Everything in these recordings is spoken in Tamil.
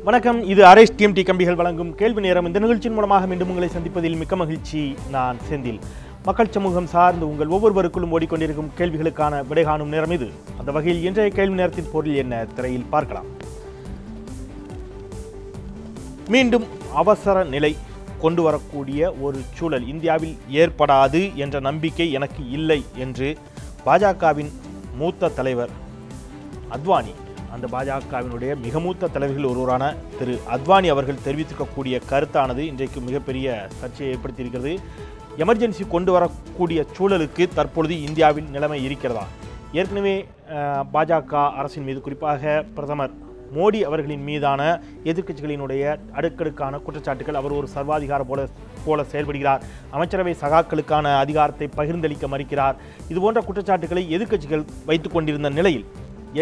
வணக்கம். இது அரேஸ் டிஎம்டி கம்பிகள் வழங்கும் கேள்வி நேரம். இந்த நிகழ்ச்சியின் மூலமாக மீண்டும் உங்களை சந்திப்பதில் மிக்க மகிழ்ச்சி. நான் செந்தில். மக்கள் சமூகம் சார்ந்து உங்கள் ஒவ்வொருவருக்குள்ளும் ஓடிக்கொண்டிருக்கும் கேள்விகளுக்கான விடை காணும் நேரம் இது. அந்த வகையில் இன்றைய கேள்வி நேரத்தின் பொருள் என்ன, திரையில் பார்க்கலாம். மீண்டும் அவசர நிலை கொண்டு வரக்கூடிய ஒரு சூழல் இந்தியாவில் ஏற்படாது என்ற நம்பிக்கை எனக்கு இல்லை என்று பாஜகவின் மூத்த தலைவர் அத்வானி, அந்த பாஜகவினுடைய மிக மூத்த தலைவர்கள் ஒருவரான திரு அத்வானி அவர்கள் தெரிவித்திருக்கக்கூடிய கருத்தானது இன்றைக்கு மிகப்பெரிய சர்ச்சையை ஏற்படுத்தியிருக்கிறது. எமர்ஜென்சி கொண்டு வரக்கூடிய சூழலுக்கு தற்பொழுது இந்தியாவில் நிலைமை இருக்கிறதா? ஏற்கனவே பாஜக அரசின் மீது, குறிப்பாக பிரதமர் மோடி அவர்களின் மீதான எதிர்க்கட்சிகளினுடைய அடுக்கடுக்கான குற்றச்சாட்டுகள், அவர் ஒரு சர்வாதிகார போல செயல்படுகிறார், அமைச்சரவை சகாக்களுக்கான அதிகாரத்தை பகிர்ந்தளிக்க மறுக்கிறார், இதுபோன்ற குற்றச்சாட்டுகளை எதிர்க்கட்சிகள் வைத்துக் கொண்டிருந்த நிலையில்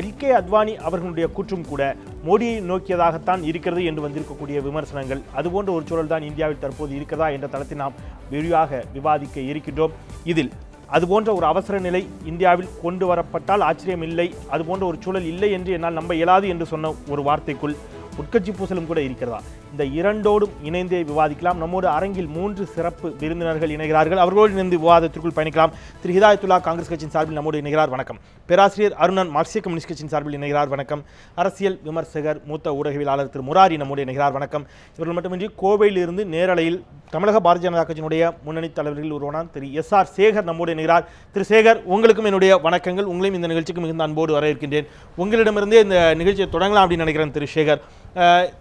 எல்கே அத்வானி அவர்களுடைய கூற்றும் கூட மோடியை நோக்கியதாகத்தான் இருக்கிறது என்று வந்திருக்கக்கூடிய விமர்சனங்கள், அதுபோன்ற ஒரு சூழல் தான் இந்தியாவில் தற்போது இருக்கிறதா என்ற தளத்தில் நாம் விரிவாக விவாதிக்க இருக்கின்றோம். இதில் அதுபோன்ற ஒரு அவசர நிலை இந்தியாவில் கொண்டு வரப்பட்டால் ஆச்சரியமில்லை, அதுபோன்ற ஒரு சூழல் இல்லை என்று என்னால் நம்ப இயலாது என்று சொன்ன ஒரு வார்த்தைக்குள் உட்கட்சி பூசலும் கூட இருக்கிறதா? இந்த இரண்டோடும் இணைந்தே விவாதிக்கலாம். நம்மோடு அரங்கில் 3 சிறப்பு விருந்தினர்கள் இணைகிறார்கள். அவர்களோடு இணைந்து விவாதத்திற்குள் பயணிக்கலாம். திரு ஹிதாயத்துல்லா காங்கிரஸ் கட்சியின் சார்பில் நம்மோடு இணைகிறார், வணக்கம். பேராசிரியர் அருணன் மார்க்சிய கம்யூனிஸ்ட் கட்சியின் சார்பில் இணைகிறார், வணக்கம். அரசியல் விமர்சகர் மூத்த ஊடகவியலாளர் திரு முராரி நம்மோடு இணைகிறார், வணக்கம். இவர்கள் மட்டுமின்றி கோவையில் இருந்து நேரலையில் தமிழக பாரதிய ஜனதா கட்சியினுடைய முன்னணி தலைவர்கள் ஒருவரான திரு எஸ்.ஆர். சேகர் நம்மோடு இணைகிறார். திரு சேகர், உங்களுக்கும் என்னுடைய வணக்கங்கள். உங்களையும் இந்த நிகழ்ச்சிக்கு மிகுந்த அன்போடு வரவேற்கின்றேன். உங்களிடமிருந்தே இந்த நிகழ்ச்சியை தொடங்கலாம் அப்படின்னு நினைக்கிறேன். திரு சேகர்,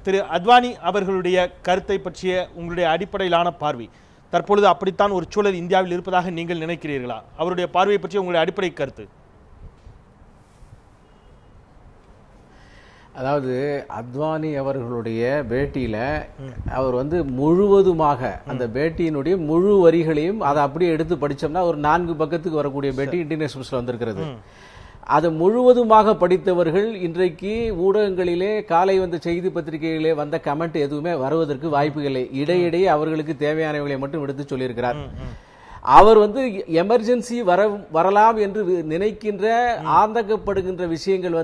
திரு அத்வானி அவர்களுடைய கருத்தை பற்றிய உங்களுடைய அடிப்படையிலான பார்வை, தற்பொழுது அப்படித்தான் ஒரு சூழல் இந்தியாவில் இருப்பதாக நீங்கள் நினைக்கிறீர்களா? அவருடைய பார்வையை பற்றிய உங்களுடைய அடிப்படை கருத்து. அதாவது அத்வானி அவர்களுடைய பேட்டியில அவர் முழுவதுமாக அந்த பேட்டியினுடைய முழு வரிகளையும் அதை அப்படியே எடுத்து படிச்சோம்னா ஒரு 4 பக்கத்துக்கு வரக்கூடிய பேட்டி இந்தியன் எக்ஸ்பிரஸ்ல வந்திருக்கிறது. அதை முழுவதுமாக படித்தவர்கள் இன்றைக்கு ஊடகங்களிலே காலை வந்த செய்தி பத்திரிகைகளிலே வந்த கமெண்ட் எதுவுமே வருவதற்கு வாய்ப்புகளை, இடையிடையே அவர்களுக்கு தேவையானவர்களை மட்டும் எடுத்து சொல்லியிருக்கிறார். அவர் எமர்ஜென்சி வரலாம் என்று நினைக்கின்ற ஆந்தகப்படுகின்ற விஷயங்கள்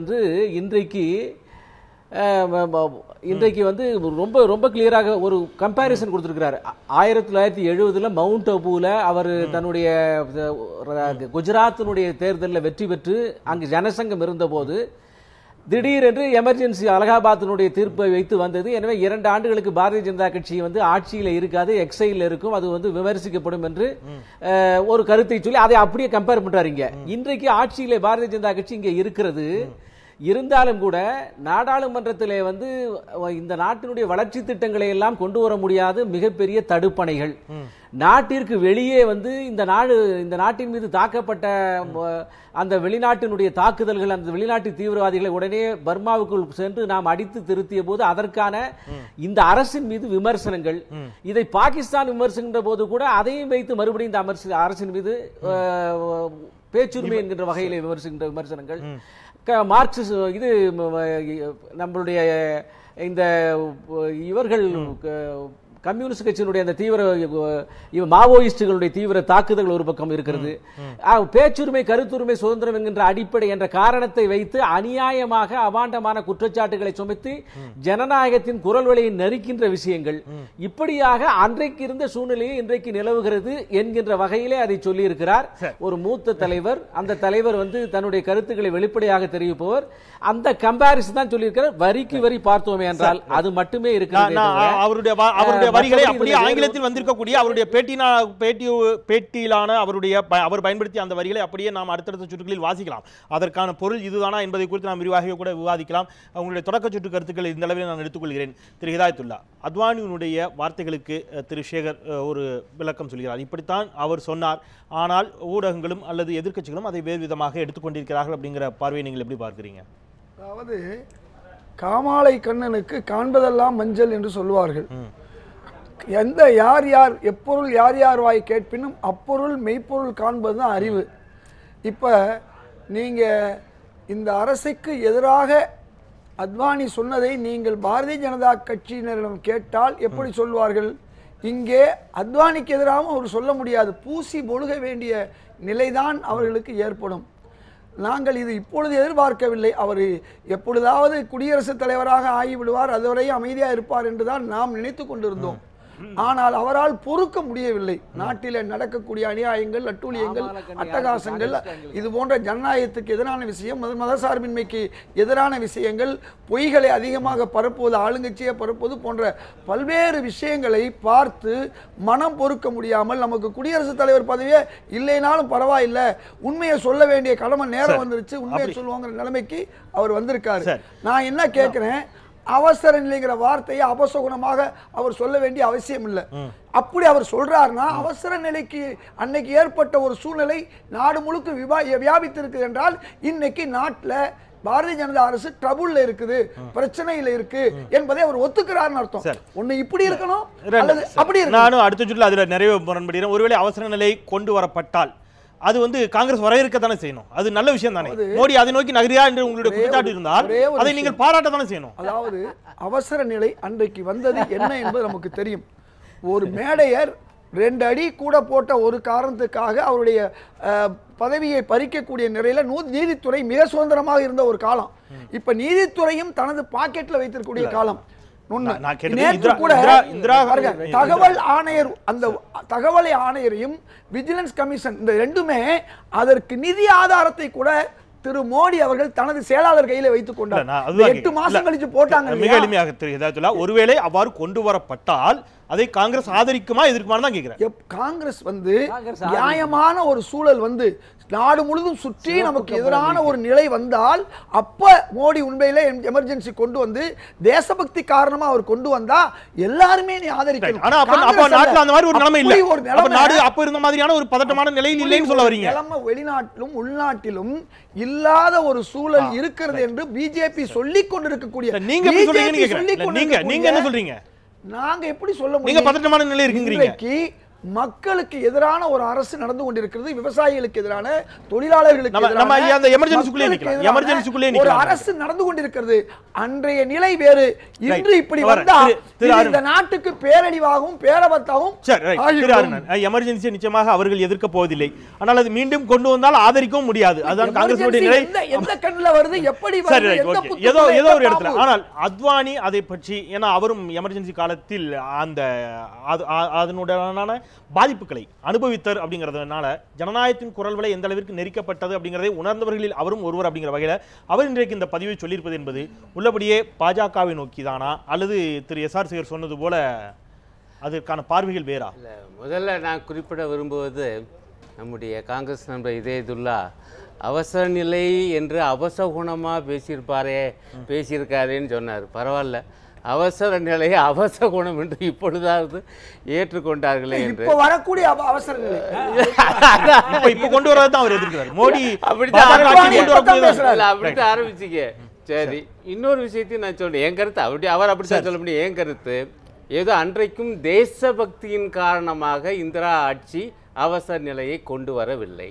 இன்றைக்கு ரொம்ப ரொம்ப கிளியராக ஒரு கம்பேரிசன் கொடுத்திருக்கிறார். 1970 மவுண்ட் அபுல அவர் தன்னுடைய குஜராத்தினுடைய தேர்தலில் வெற்றி பெற்று அங்கு ஜனசங்கம் இருந்த போது திடீரென்று எமர்ஜென்சி அலகாபாத்தினுடைய தீர்ப்பை வைத்து வந்தது. எனவே 2 ஆண்டுகளுக்கு பாரதிய ஜனதா கட்சி ஆட்சியில் இருக்காது, எக்ஸைல் இருக்கும், அது விமர்சிக்கப்படும் என்று ஒரு கருத்தை சொல்லி அதை அப்படியே கம்பேர் பண்றாங்க. இன்றைக்கு ஆட்சியிலே பாரதிய ஜனதா கட்சி இங்கே இருக்கிறது. இருந்தாலும் கூட நாடாளுமன்றத்திலே இந்த நாட்டினுடைய வளர்ச்சி திட்டங்களை எல்லாம் கொண்டு வர முடியாத மிகப்பெரிய தடுப்பணைகள், நாட்டிற்கு வெளியே இந்த நாட்டின் மீது தாக்கப்பட்ட அந்த வெளிநாட்டினுடைய தாக்குதல்கள், அந்த வெளிநாட்டு தீவிரவாதிகளை உடனே பர்மாவுக்குள் சென்று நாம் அடித்து திருத்திய போது அதற்கான இந்த அரசின் மீது விமர்சனங்கள், இதை பாகிஸ்தான் விமர்சிக்கின்ற போது கூட அதையும் வைத்து மறுபடியும் இந்த அரசின் மீது பேச்சுரிமை என்கின்ற வகையில் விமர்சிக்கின்ற விமர்சனங்கள், மார்க்சிஸ்ட் இது நம்மளுடைய இந்த இவர்கள் கம்யூனிஸ்ட் கட்சியினுடைய அந்த தீவிர மாவோயிஸ்டுகளுடைய தீவிர தாக்குதல் ஒரு பக்கம் இருக்கிறது. பேச்சுரிமை, கருத்துரிமை, சுதந்திரம் என்கின்ற அடிப்படை என்ற காரணத்தை வைத்து அநியாயமாக அவாண்டமான குற்றச்சாட்டுகளை சுமத்தி ஜனநாயகத்தின் குரல் வலையை நெருக்கின்ற விஷயங்கள், இப்படியாக அன்றைக்கு இருந்த சூழ்நிலையை இன்றைக்கு நிலவுகிறது என்கின்ற வகையிலே அதை சொல்லி இருக்கிறார் ஒரு மூத்த தலைவர். அந்த தலைவர் தன்னுடைய கருத்துக்களை வெளிப்படையாக தெரிவிப்பவர். அந்த கம்பாரிசன் தான் சொல்லியிருக்கிறார். வரிக்கு வரி பார்த்தோமே என்றால் அது மட்டுமே இருக்கிறது. அவருடைய வரிகளை அப்படியே ஆங்கிலத்தில் வந்திருக்கக்கூடிய அவருடைய பேட்டியிலான அவர் பயன்படுத்திய அந்த வரிகளை அப்படியே நாம் அடுத்தடுத்த சுற்றுகளில் வாசிக்கலாம். அதற்கான பொருள் இதுதானா என்பதை குறித்து நாம் விரிவாக கூட விவாதிக்கலாம். அவங்களுடைய தொடக்க சுற்று கருத்துக்கள் இந்த அளவில் நான் எடுத்துக்கொள்கிறேன். திரு ஹிதாயத்துல்லா, அத்வானியினுடைய வார்த்தைகளுக்கு திரு சேகர் ஒரு விளக்கம் சொல்கிறார். இப்படித்தான் அவர் சொன்னார், ஆனால் ஊடகங்களும் அல்லது எதிர்க்கட்சிகளும் அதை வேறு விதமாக எடுத்துக்கொண்டிருக்கிறார்கள் அப்படிங்கிற பார்வையை நீங்கள் எப்படி பார்க்கிறீங்க? அதாவது காமாலை கண்ணனுக்கு காண்பதெல்லாம் மஞ்சள் என்று சொல்வார்கள். யார் யார் எப்பொருள் யார் யார் வாய் கேட்பினும் அப்பொருள் மெய்ப்பொருள் காண்பது தான் அறிவு. இப்போ நீங்கள் இந்த அரசுக்கு எதிராக அத்வானி சொன்னதை நீங்கள் பாரதிய ஜனதா கட்சியினரிடம் கேட்டால் எப்படி சொல்வார்கள்? இங்கே அத்வானிக்கு எதிராகவும் அவர் சொல்ல முடியாது, பூசி பொழுக வேண்டிய நிலைதான் அவர்களுக்கு ஏற்படும். நாங்கள் இது இப்பொழுது எதிர்பார்க்கவில்லை. அவர் எப்பொழுதாவது குடியரசுத் தலைவராக ஆகிவிடுவார், அதுவரை அமைதியாக இருப்பார் என்றுதான் நாம் நினைத்து கொண்டிருந்தோம். ஆனால் அவரால் பொறுக்க முடியவில்லை. நாட்டில் நடக்கக்கூடிய அநியாயங்கள், அட்டூழியங்கள், அட்டகாசங்கள், இது போன்ற ஜனநாயகத்துக்கு எதிரான விஷயம், மதசார்பின்மைக்கு எதிரான விஷயங்கள், பொய்களை அதிகமாக பரப்புவது, ஆளுங்கட்சியை பரப்புவது போன்ற பல்வேறு விஷயங்களை பார்த்து மனம் பொறுக்க முடியாமல் நமக்கு குடியரசுத் தலைவர் பதவியே இல்லைனாலும் பரவாயில்லை, உண்மையை சொல்ல வேண்டிய கடமை நேரம் வந்துருச்சு, உண்மையை சொல்லுவாங்கிற நிலைமைக்கு அவர் வந்திருக்காரு. நான் என்ன கேட்கிறேன், அவசர நிலைங்கிற வார்த்தையை அபசகுணமாக அவர் சொல்ல வேண்டிய அவசியம் இல்லை. அப்படி அவர் சொல்றாருன்னா அவசர நிலைக்கு அன்னைக்கு ஏற்பட்ட ஒரு சூழ்நிலை நாடு முழுக்க வியாபித்திருக்கு என்றால் இன்னைக்கு நாட்டில் பாரதிய ஜனதா அரசு ட்ரபுள்ல இருக்குது, பிரச்சனையில இருக்கு என்பதை அவர் ஒத்துக்கிறார்னு அர்த்தம். ஒண்ணு இப்படி இருக்கணும் அல்லது அப்படி இருக்கணும். நானும் அடுத்த சுற்றுல அதுல நிறைய முரண்படுகிறேன். ஒருவேளை அவசர நிலை கொண்டு வரப்பட்டால் அது காங்கிரஸ் வரவேற்கத்தானே செய்யணும், அது நல்ல விஷயம் தானே. மோடி அதை நோக்கி நகரியா என்று உங்களுடைய குற்றச்சாட்டு இருந்தால் அதை நீங்கள் பாராட்ட தானே செய்யணும். அதாவது அவசர நிலை அன்றைக்கு வந்தது என்ன என்பது நமக்கு தெரியும். ஒரு மேடையர் 2 அடி கூட போட்ட ஒரு காரணத்துக்காக அவருடைய பதவியை பறிக்கக்கூடிய நிலையில நீதித்துறை மிக சுதந்திரமாக இருந்த ஒரு காலம். இப்ப நீதித்துறையும் தனது பாக்கெட்ல வைத்திருக்கக்கூடிய காலம். தகவல் ஆணையர், அந்த தகவல் ஆணையரையும் விஜிலன்ஸ் கமிஷன், இந்த ரெண்டுமே அதற்கு நிதி ஆதாரத்தை கூட திரு மோடி அவர்கள் தனது செயலாளர் கையில வைத்துக் கொண்டார். 8 மாசம் கழிச்சு போட்டாங்க. மிக எளிமையாக தெரியுது. ஒருவேளை அவ்வாறு கொண்டு வரப்பட்டால் அதை காங்கிரஸ் ஆதரிக்குமா எதிர்க்குமா தான் கேட்கிறேன். காங்கிரஸ் நியாயமான ஒரு சூழல் நாடு முழுதும் சுற்றி நமக்கு எதிரான ஒரு நிலை வந்தால் அப்ப மோடி உண்மையிலே எமர்ஜென்சி கொண்டு தேசபக்தி காரணமா அவர் கொண்டு வந்தா எல்லாருமே நீ ஆதரிக்கணும். ஆனா அப்ப நாட்டுல அந்த மாதிரி ஒரு நிலைமை இல்ல. அப்ப நாடு அப்ப இருந்த மாதிரியான ஒரு பதட்டமான நிலையில் இல்லைன்னு சொல்ல வரீங்க. நிலைமை வெளிநாட்டிலும் உள்நாட்டிலும் இல்லாத ஒரு சூழல் இருக்கிறது என்று பிஜேபி சொல்லிக் கொண்டிருக்கக்கூடிய, நீங்க எப்படி சொல்றீங்கன்னு கேக்குறேன். நீங்க என்ன சொல்றீங்க? நாங்க எப்படி சொல்ல முடியும்? நீங்க பதட்டமான நிலை இருக்குங்கறீங்க. மக்களுக்கு எதிரான ஒரு அரசு நடந்து கொண்டிருக்கிறது, விவசாயிகளுக்கு எதிரான, தொழிலாளர்களுக்கு எதிரான ஒரு அரசு நடந்து கொண்டிருக்கிறது. அன்றைய நிலை வேறு, இன்று இப்படி வந்தா இந்த நாட்டுக்கு பேரழிவாகவும் பேரபத்தாகவும். எமர்ஜென்சி நிச்சயமாக அவர்கள் எதிர்க்க போவதில்லை, ஆனால் அது மீண்டும் கொண்டு வந்தால் ஆதரிக்கவும் முடியாது. அதுதான் காங்கிரஸுடைய நிலை. எந்த கண்ணில் வருது, எப்படி வருது, ஏதோ ஒரு இடத்துல. ஆனால் அத்வானி அதை பற்றி, ஏன்னா அவரும் எமர்ஜென்சி காலத்தில் அந்த அதனுடனான பாதிப்புகளை அனுபவித்தார் அப்படிங்கிறதுனால ஜனநாயகத்தின் குரல்களை எந்த அளவிற்கு நெரிக்கப்பட்டது அப்படிங்கிறதை உணர்ந்தவர்களில் அவரும் ஒருவர் அப்படிங்கிற வகையில் அவர் இன்றைக்கு இந்த பதிவை சொல்லியிருப்பது என்பது உள்ளபடியே பாஜகவை நோக்கி தானா, அல்லது திரு எஸ்ஆர் சேகர் சொன்னது போல அதற்கான பார்வைகள் வேறா? முதல்ல நான் குறிப்பிட விரும்புவது, நம்முடைய காங்கிரஸ் நண்பர் இதயதுல்லா அவசர நிலை என்று அவசகுணமாக பேசியிருக்காருன்னு சொன்னார். பரவாயில்ல, அவசர நிலையை அவசகுணம் என்று இப்பொழுதாவது ஏற்றுக்கொண்டார்களே என்று. வரக்கூடிய அவசர நிலை இப்ப கொண்டு வரதான் அவர் எதிர்க்கிறார். மோடி அப்படித்தான் ஆரம்பிச்சிக்க. சரி, இன்னொரு விஷயத்தையும் நான் சொல்றேன். என் கருத்து அவர் அப்படித்தான் சொல்ல முடியும். என் கருத்து, ஏதோ அன்றைக்கும் தேசபக்தியின் காரணமாக இந்திரா ஆட்சி அவசர நிலையை கொண்டு வரவில்லை.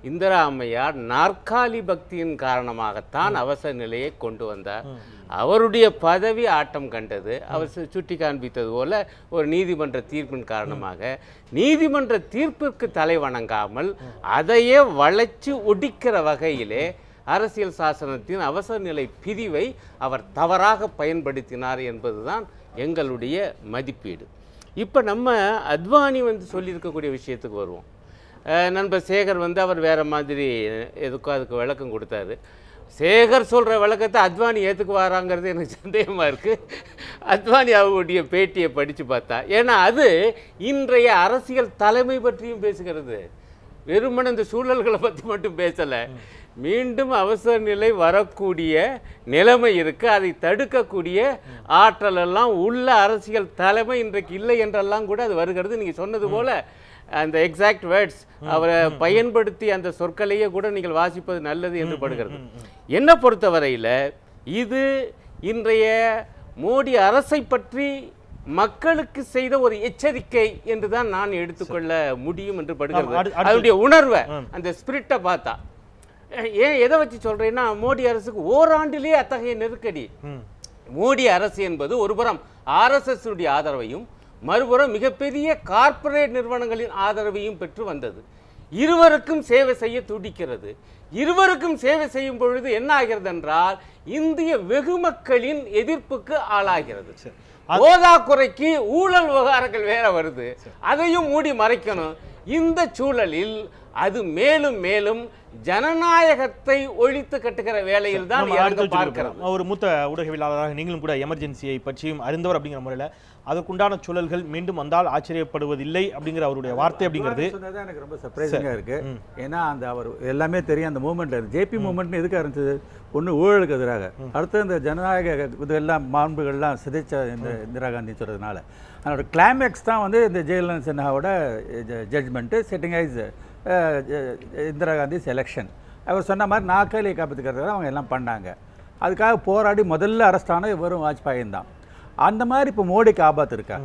இந்திரா அம்மையார் நாற்காலி பக்தியின் காரணமாகத்தான் அவசர நிலையை கொண்டு வந்தார். அவருடைய பதவி ஆட்டம் கண்டது. அவர் சுட்டி காண்பித்தது போல ஒரு நீதிமன்ற தீர்ப்பின் காரணமாக நீதிமன்ற தீர்ப்பிற்கு தலை வணங்காமல் அதையே வளைச்சு ஒடிக்கிற வகையிலே அரசியல் சாசனத்தின் அவசர நிலை பிரிவை அவர் தவறாக பயன்படுத்தினார் என்பதுதான் எங்களுடைய மதிப்பீடு. இப்போ நம்ம அத்வானி சொல்லியிருக்கக்கூடிய விஷயத்துக்கு வருவோம். நண்பர் சேகர் அவர் வேறு மாதிரி எதுக்கோ அதுக்கு விளக்கம் கொடுத்தாரு. சேகர் சொல்கிற விளக்கத்தை அத்வானி ஏற்றுக்கு வராங்கிறது எனக்கு சந்தேகமாக இருக்குது. அத்வானி அவருடைய பேட்டியை படித்து பார்த்தா, ஏன்னா அது இன்றைய அரசியல் தலைமை பற்றியும் பேசுகிறது. வெறுமன இந்த சூழல்களை பற்றி மட்டும் பேசலை. மீண்டும் அவசர நிலை வரக்கூடிய நிலைமை இருக்குது, அதை தடுக்கக்கூடிய ஆற்றல் எல்லாம் உள்ள அரசியல் தலைமை இன்றைக்கு இல்லை என்றெல்லாம் கூட அது வருகிறது. நீங்கள் சொன்னது போல் அந்த எக்ஸாக்ட் வேர்ட்ஸ் அவரை பயன்படுத்தி அந்த சொற்களையே கூட நீங்கள் வாசிப்பது நல்லது என்று படுகிறது. என்னை பொறுத்தவரையில் இது இன்றைய மோடி அரசை பற்றி மக்களுக்கு செய்த ஒரு எச்சரிக்கை என்று தான் நான் எடுத்துக்கொள்ள முடியும் என்று படுகிறது. அதனுடைய உணர்வை, அந்த ஸ்பிரிட்டை பார்த்தா. ஏன் எதை வச்சு சொல்றேன்னா, மோடி அரசுக்கு ஓராண்டிலேயே அத்தகைய நெருக்கடி. மோடி அரசு என்பது ஒருபுறம் RSS ஆதரவையும் மறுபுறம் மிகப்பெரிய கார்ப்பரேட் நிறுவனங்களின் ஆதரவையும் பெற்று வந்தது. இருவருக்கும் சேவை செய்ய துடிக்கிறது. இருவருக்கும் சேவை செய்யும் பொழுது என்ன ஆகிறது என்றால் இந்திய வெகுமக்களின் எதிர்ப்புக்கு ஆளாகிறது. போதாக்குறைக்கு ஊழல் விவகாரங்கள் வேற வருது, அதையும் மூடி மறைக்கணும். இந்த சூழலில் அது மேலும் மேலும் ஜனநாயகத்தை ஒழித்து கட்டுகிற வேளையில் தான் பார்க்கிறோம். ஒரு மூத்த ஊடகவியலாளராக நீங்களும் கூட எமர்ஜென்சியை பற்றியும் அறிந்தவர் அப்படிங்கிற முறையில் அதற்குண்டான சூழல்கள் மீண்டும் வந்தால் ஆச்சரியப்படுவதில்லை அப்படிங்கிற அவருடைய வார்த்தை அப்படிங்கிறது எனக்கு ரொம்ப சர்ப்ரைசிங்காக இருக்கு. ஏன்னா அந்த அவர் எல்லாமே தெரியும். அந்த மூவ்மெண்ட்ல ஜேபி மூவ்மெண்ட் எதுக்காக இருந்துச்சு? ஒன்று ஊழலுக்கு எதிராக, அடுத்து இந்த ஜனநாயக இதெல்லாம் மாண்புகள்லாம் சிதைச்ச இந்த இந்திரா காந்தி சொல்றதுனால அதோட கிளைமேக்ஸ் தான் வந்து இந்த ஜெயலலிதா சின்ஹாவோட judgment setting aside Indira Gandhi election. அவர் சொன்ன மாதிரி நாற்காலியை காப்பாற்றிக்கிறதுக்காக அவங்க எல்லாம் பண்ணாங்க. அதுக்காக போராடி முதல்ல அரெஸ்ட் ஆன வெறும் வாஜ்பாயும் தான். அந்த மாதிரி இப்போ மோடிக்கு ஆபத்து இருக்கா?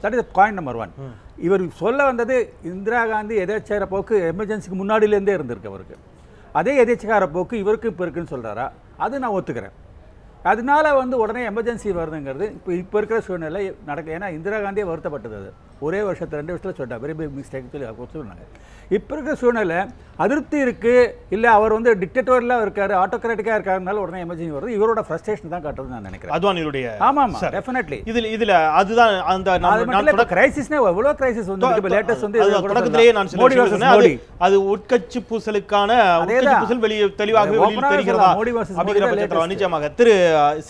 That is point number 1. இவர் சொல்ல வந்தது இந்திரா காந்தி எதேச்சார போக்கு எமர்ஜென்சிக்கு முன்னாடியிலேருந்தே இருந்திருக்கு அவருக்கு. அதே எதேச்சக்கார போக்கு இவருக்கு இப்போ இருக்குன்னு சொல்கிறாரா? அது நான் ஒத்துக்கிறேன். அதனால வந்து உடனே எமர்ஜென்சி வருதுங்கிறது இப்போ இருக்கிற சூழ்நிலை நடக்க. ஏன்னா இந்திரா காந்தியே வருத்தப்பட்டது. அது ஒரே வருஷத்தில் 2 வருஷத்தில் சொல்லிட்டா வெரி பிக் மிஸ்டேக் சொல்லி சொன்னாங்க. இப்போ இருக்கிற சூழ்நிலை அதிருப்தி இருக்குது, இல்லை அவர் வந்து டிக்டேட்டோரியலாக இருக்காரு, ஆட்டோக்ராட்டிக்காக இருக்காருனால உடனே எமர்ஜென்சி வருது. இவரோட ஃப்ரஸ்ட்ரேஷன் தான் காட்டுறது நான் நினைக்கிறேன். அத்வானியுடைய ஆமாம் டெஃபினெட்லி இதுல அதுதான் அந்த கிரைசிஸ்னே எவ்வளோ கிரைசிஸ் வந்து லேட்டஸ்ட் வந்து தொடக்கத்திலேயே நான் சொன்னேன். அது உட்கட்சி பூசலுக்கான பூசல் வெளியே தெளிவாக வெளியில் தெரிகிறதா அப்படிங்கிற பட்சத்தில் நிச்சயமாக திரு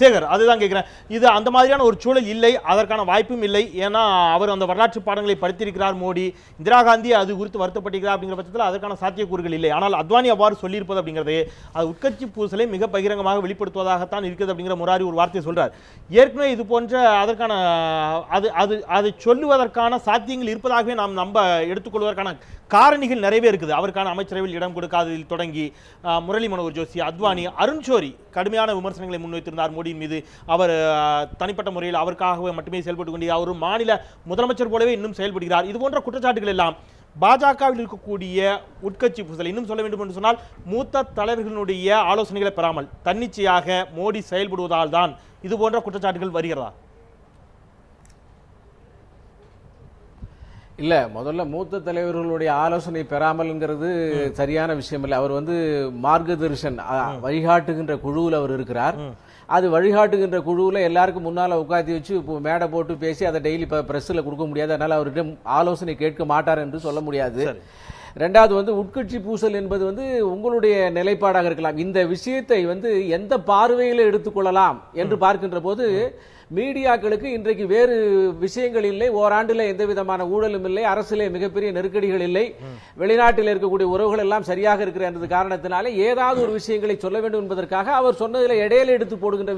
சேகர் அதுதான் கேட்கிறேன். இது அந்த மாதிரியான ஒரு சூழல் இல்லை, அதற்கான வாய்ப்பும் இல்லை. ஏன்னா அவர் அந்த வரலாற்று பாடங்களை படித்திருக்கிறார் மோடி. இந்திரா காந்தி அது குறித்து வருத்தப்பட்டிருக்கிறார் அப்படிங்கிற பட்சத்தில் அதற்கான சாத்தியக்கூறுகள் இல்லை. ஆனால் அத்வானி அவ்வாறு சொல்லியிருப்பது அப்படிங்கிறது அது உட்கட்சி பூசலை மிக பகிரங்கமாக வெளிப்படுத்துவதாகத்தான் இருக்குது அப்படிங்கிற முராரி ஒரு வார்த்தையை சொல்றார். ஏற்கனவே இது போன்ற அதற்கான அதை சொல்லுவதற்கான சாத்தியங்கள் இருப்பதாகவே நாம் நம்ப எடுத்துக்கொள்வதற்கான காரணிகள் நிறையவே இருக்குது. அவருக்கான அமைச்சரவையில் இடம் கொடுக்காததில் தொடங்கி முரளி மனோகர் ஜோஷி, அத்வானி, அருண் ஷோரி கடுமையான விமர்சனங்களை முன்வைத்திருந்தார் மோடியின் மீது. அவர் தனிப்பட்ட முறையில் அவருக்காகவே மட்டுமே செயல்பட்டு கொண்டு அவர் மாநில முதலமைச்சர் போலவே இன்னும் செயல்படுகிறார். இது போன்ற குற்றச்சாட்டுகள் எல்லாம் பாஜகவில் இருக்கக்கூடிய உட்கட்சி பூசல், இன்னும் சொல்ல வேண்டும் என்று சொன்னால் மூத்த தலைவர்களுடைய ஆலோசனைகளை பெறாமல் தன்னிச்சையாக மோடி செயல்படுவதால் தான் இது போன்ற குற்றச்சாட்டுகள் வருகிறதா? இல்ல, முதல்ல மூத்த தலைவர்களுடைய ஆலோசனை பெறாமல்ங்கிறது சரியான விஷயம் இல்லை. அவர் வந்து மார்கதர்ஷன் வழிகாட்டுகின்ற குழுவில் அவர் இருக்கிறார். அது வழிகாட்டுகின்ற குழுவில் எல்லாருக்கும் முன்னால உட்காந்து வச்சு இப்போ மேடை போட்டு பேசி அதை டெய்லி பிரஸ்ல கொடுக்க முடியாது. அதனால அவரிடம் ஆலோசனை கேட்க மாட்டார் என்று சொல்ல முடியாது. ரெண்டாவது வந்து உட்கட்சி பூசல் என்பது வந்து உங்களுடைய நிலைப்பாடாக இருக்கலாம். இந்த விஷயத்தை வந்து எந்த பார்வையில் எடுத்துக்கொள்ளலாம் என்று பார்க்கின்ற போது மீடியாக்களுக்கு இன்றைக்கு வேறு விஷயங்கள் இல்லை. ஓராண்டில் எந்த விதமான ஊழலும் இல்லை, அரசிலே மிகப்பெரிய நெருக்கடிகள் இல்லை, வெளிநாட்டில் இருக்கக்கூடிய உறவுகள் எல்லாம் சரியாக இருக்கிற என்ற காரணத்தினாலே ஏதாவது ஒரு விஷயங்களை சொல்ல வேண்டும் என்பதற்காக அவர் சொன்னதுல இடையில எடுத்து போடுகின்ற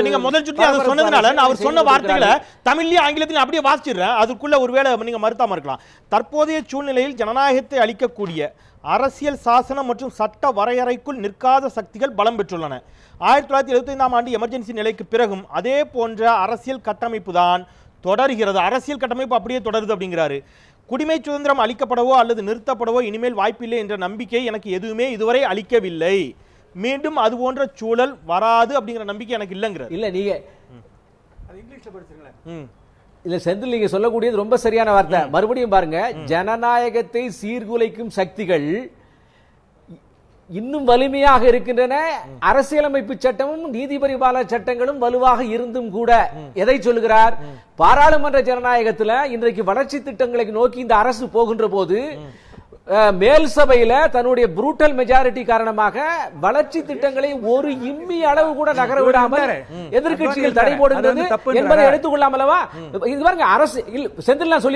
நீங்க முதல் சுற்றி அவர் சொன்னதுனால அவர் சொன்ன வார்த்தைகளை தமிழ்லயும் ஆங்கிலத்திலும் அப்படியே வாசிச்சிடுறேன். அதுக்குள்ள ஒருவேளை நீங்க மறுத்தாம இருக்கலாம். தற்போதைய சூழ்நிலையில் ஜனநாயகத்தை அளிக்கக்கூடிய அரசியல் சாசனம் மற்றும் சட்ட வரையறைக்குள் நிற்காத சக்திகள் பலம் பெற்றுள்ளன. 1975ஆம் ஆண்டு எமர்ஜென்சி நிலைக்கு பிறகும் அதே போன்ற அரசியல் கட்டமைப்பு தான் தொடர்கிறது. அரசியல் கட்டமைப்பு அப்படியே தொடருது அப்படிங்கிறாரு. குடிமை சுதந்திரம் அளிக்கப்படவோ அல்லது நிறுத்தப்படவோ இனிமேல் வாய்ப்பில்லை என்ற நம்பிக்கை எனக்கு எதுவுமே இதுவரை அளிக்கவில்லை. மீண்டும் அது போன்ற சூழல் வராது அப்படிங்கிற நம்பிக்கை எனக்கு இல்லைங்கிற. இல்ல நீங்க இங்கிலீஷ்ல படிச்சுங்களேன். இல்ல செந்தில், நீங்க சொல்லக்கூடியது ரொம்ப சரியான வார்த்தை. மறுபடியும் பாருங்க, ஜனநாயகத்தை சீர்குலைக்கும் சக்திகள் இன்னும் வலிமையாக இருக்கின்றன. அரசியலமைப்பு சட்டமும் நீதிபரிபால சட்டங்களும் வலுவாக இருந்தும் கூட எதை சொல்லுகிறார்? பாராளுமன்ற ஜனநாயகத்தில் இன்றைக்கு வளர்ச்சி திட்டங்களை நோக்கி இந்த அரசு போகின்ற போது மேல் சபையில தன்னுடைய புரூட்டல் மெஜாரிட்டி காரணமாக வளர்ச்சி திட்டங்களை ஒரு இம்மி அளவு கூட நகர விடாமல் எதிர்கட்சிகள் தடை போடுகிறது என்பதை எடுத்துக்கொள்ளாமலவா? இது பாருங்க, அரசு செந்தில் நான்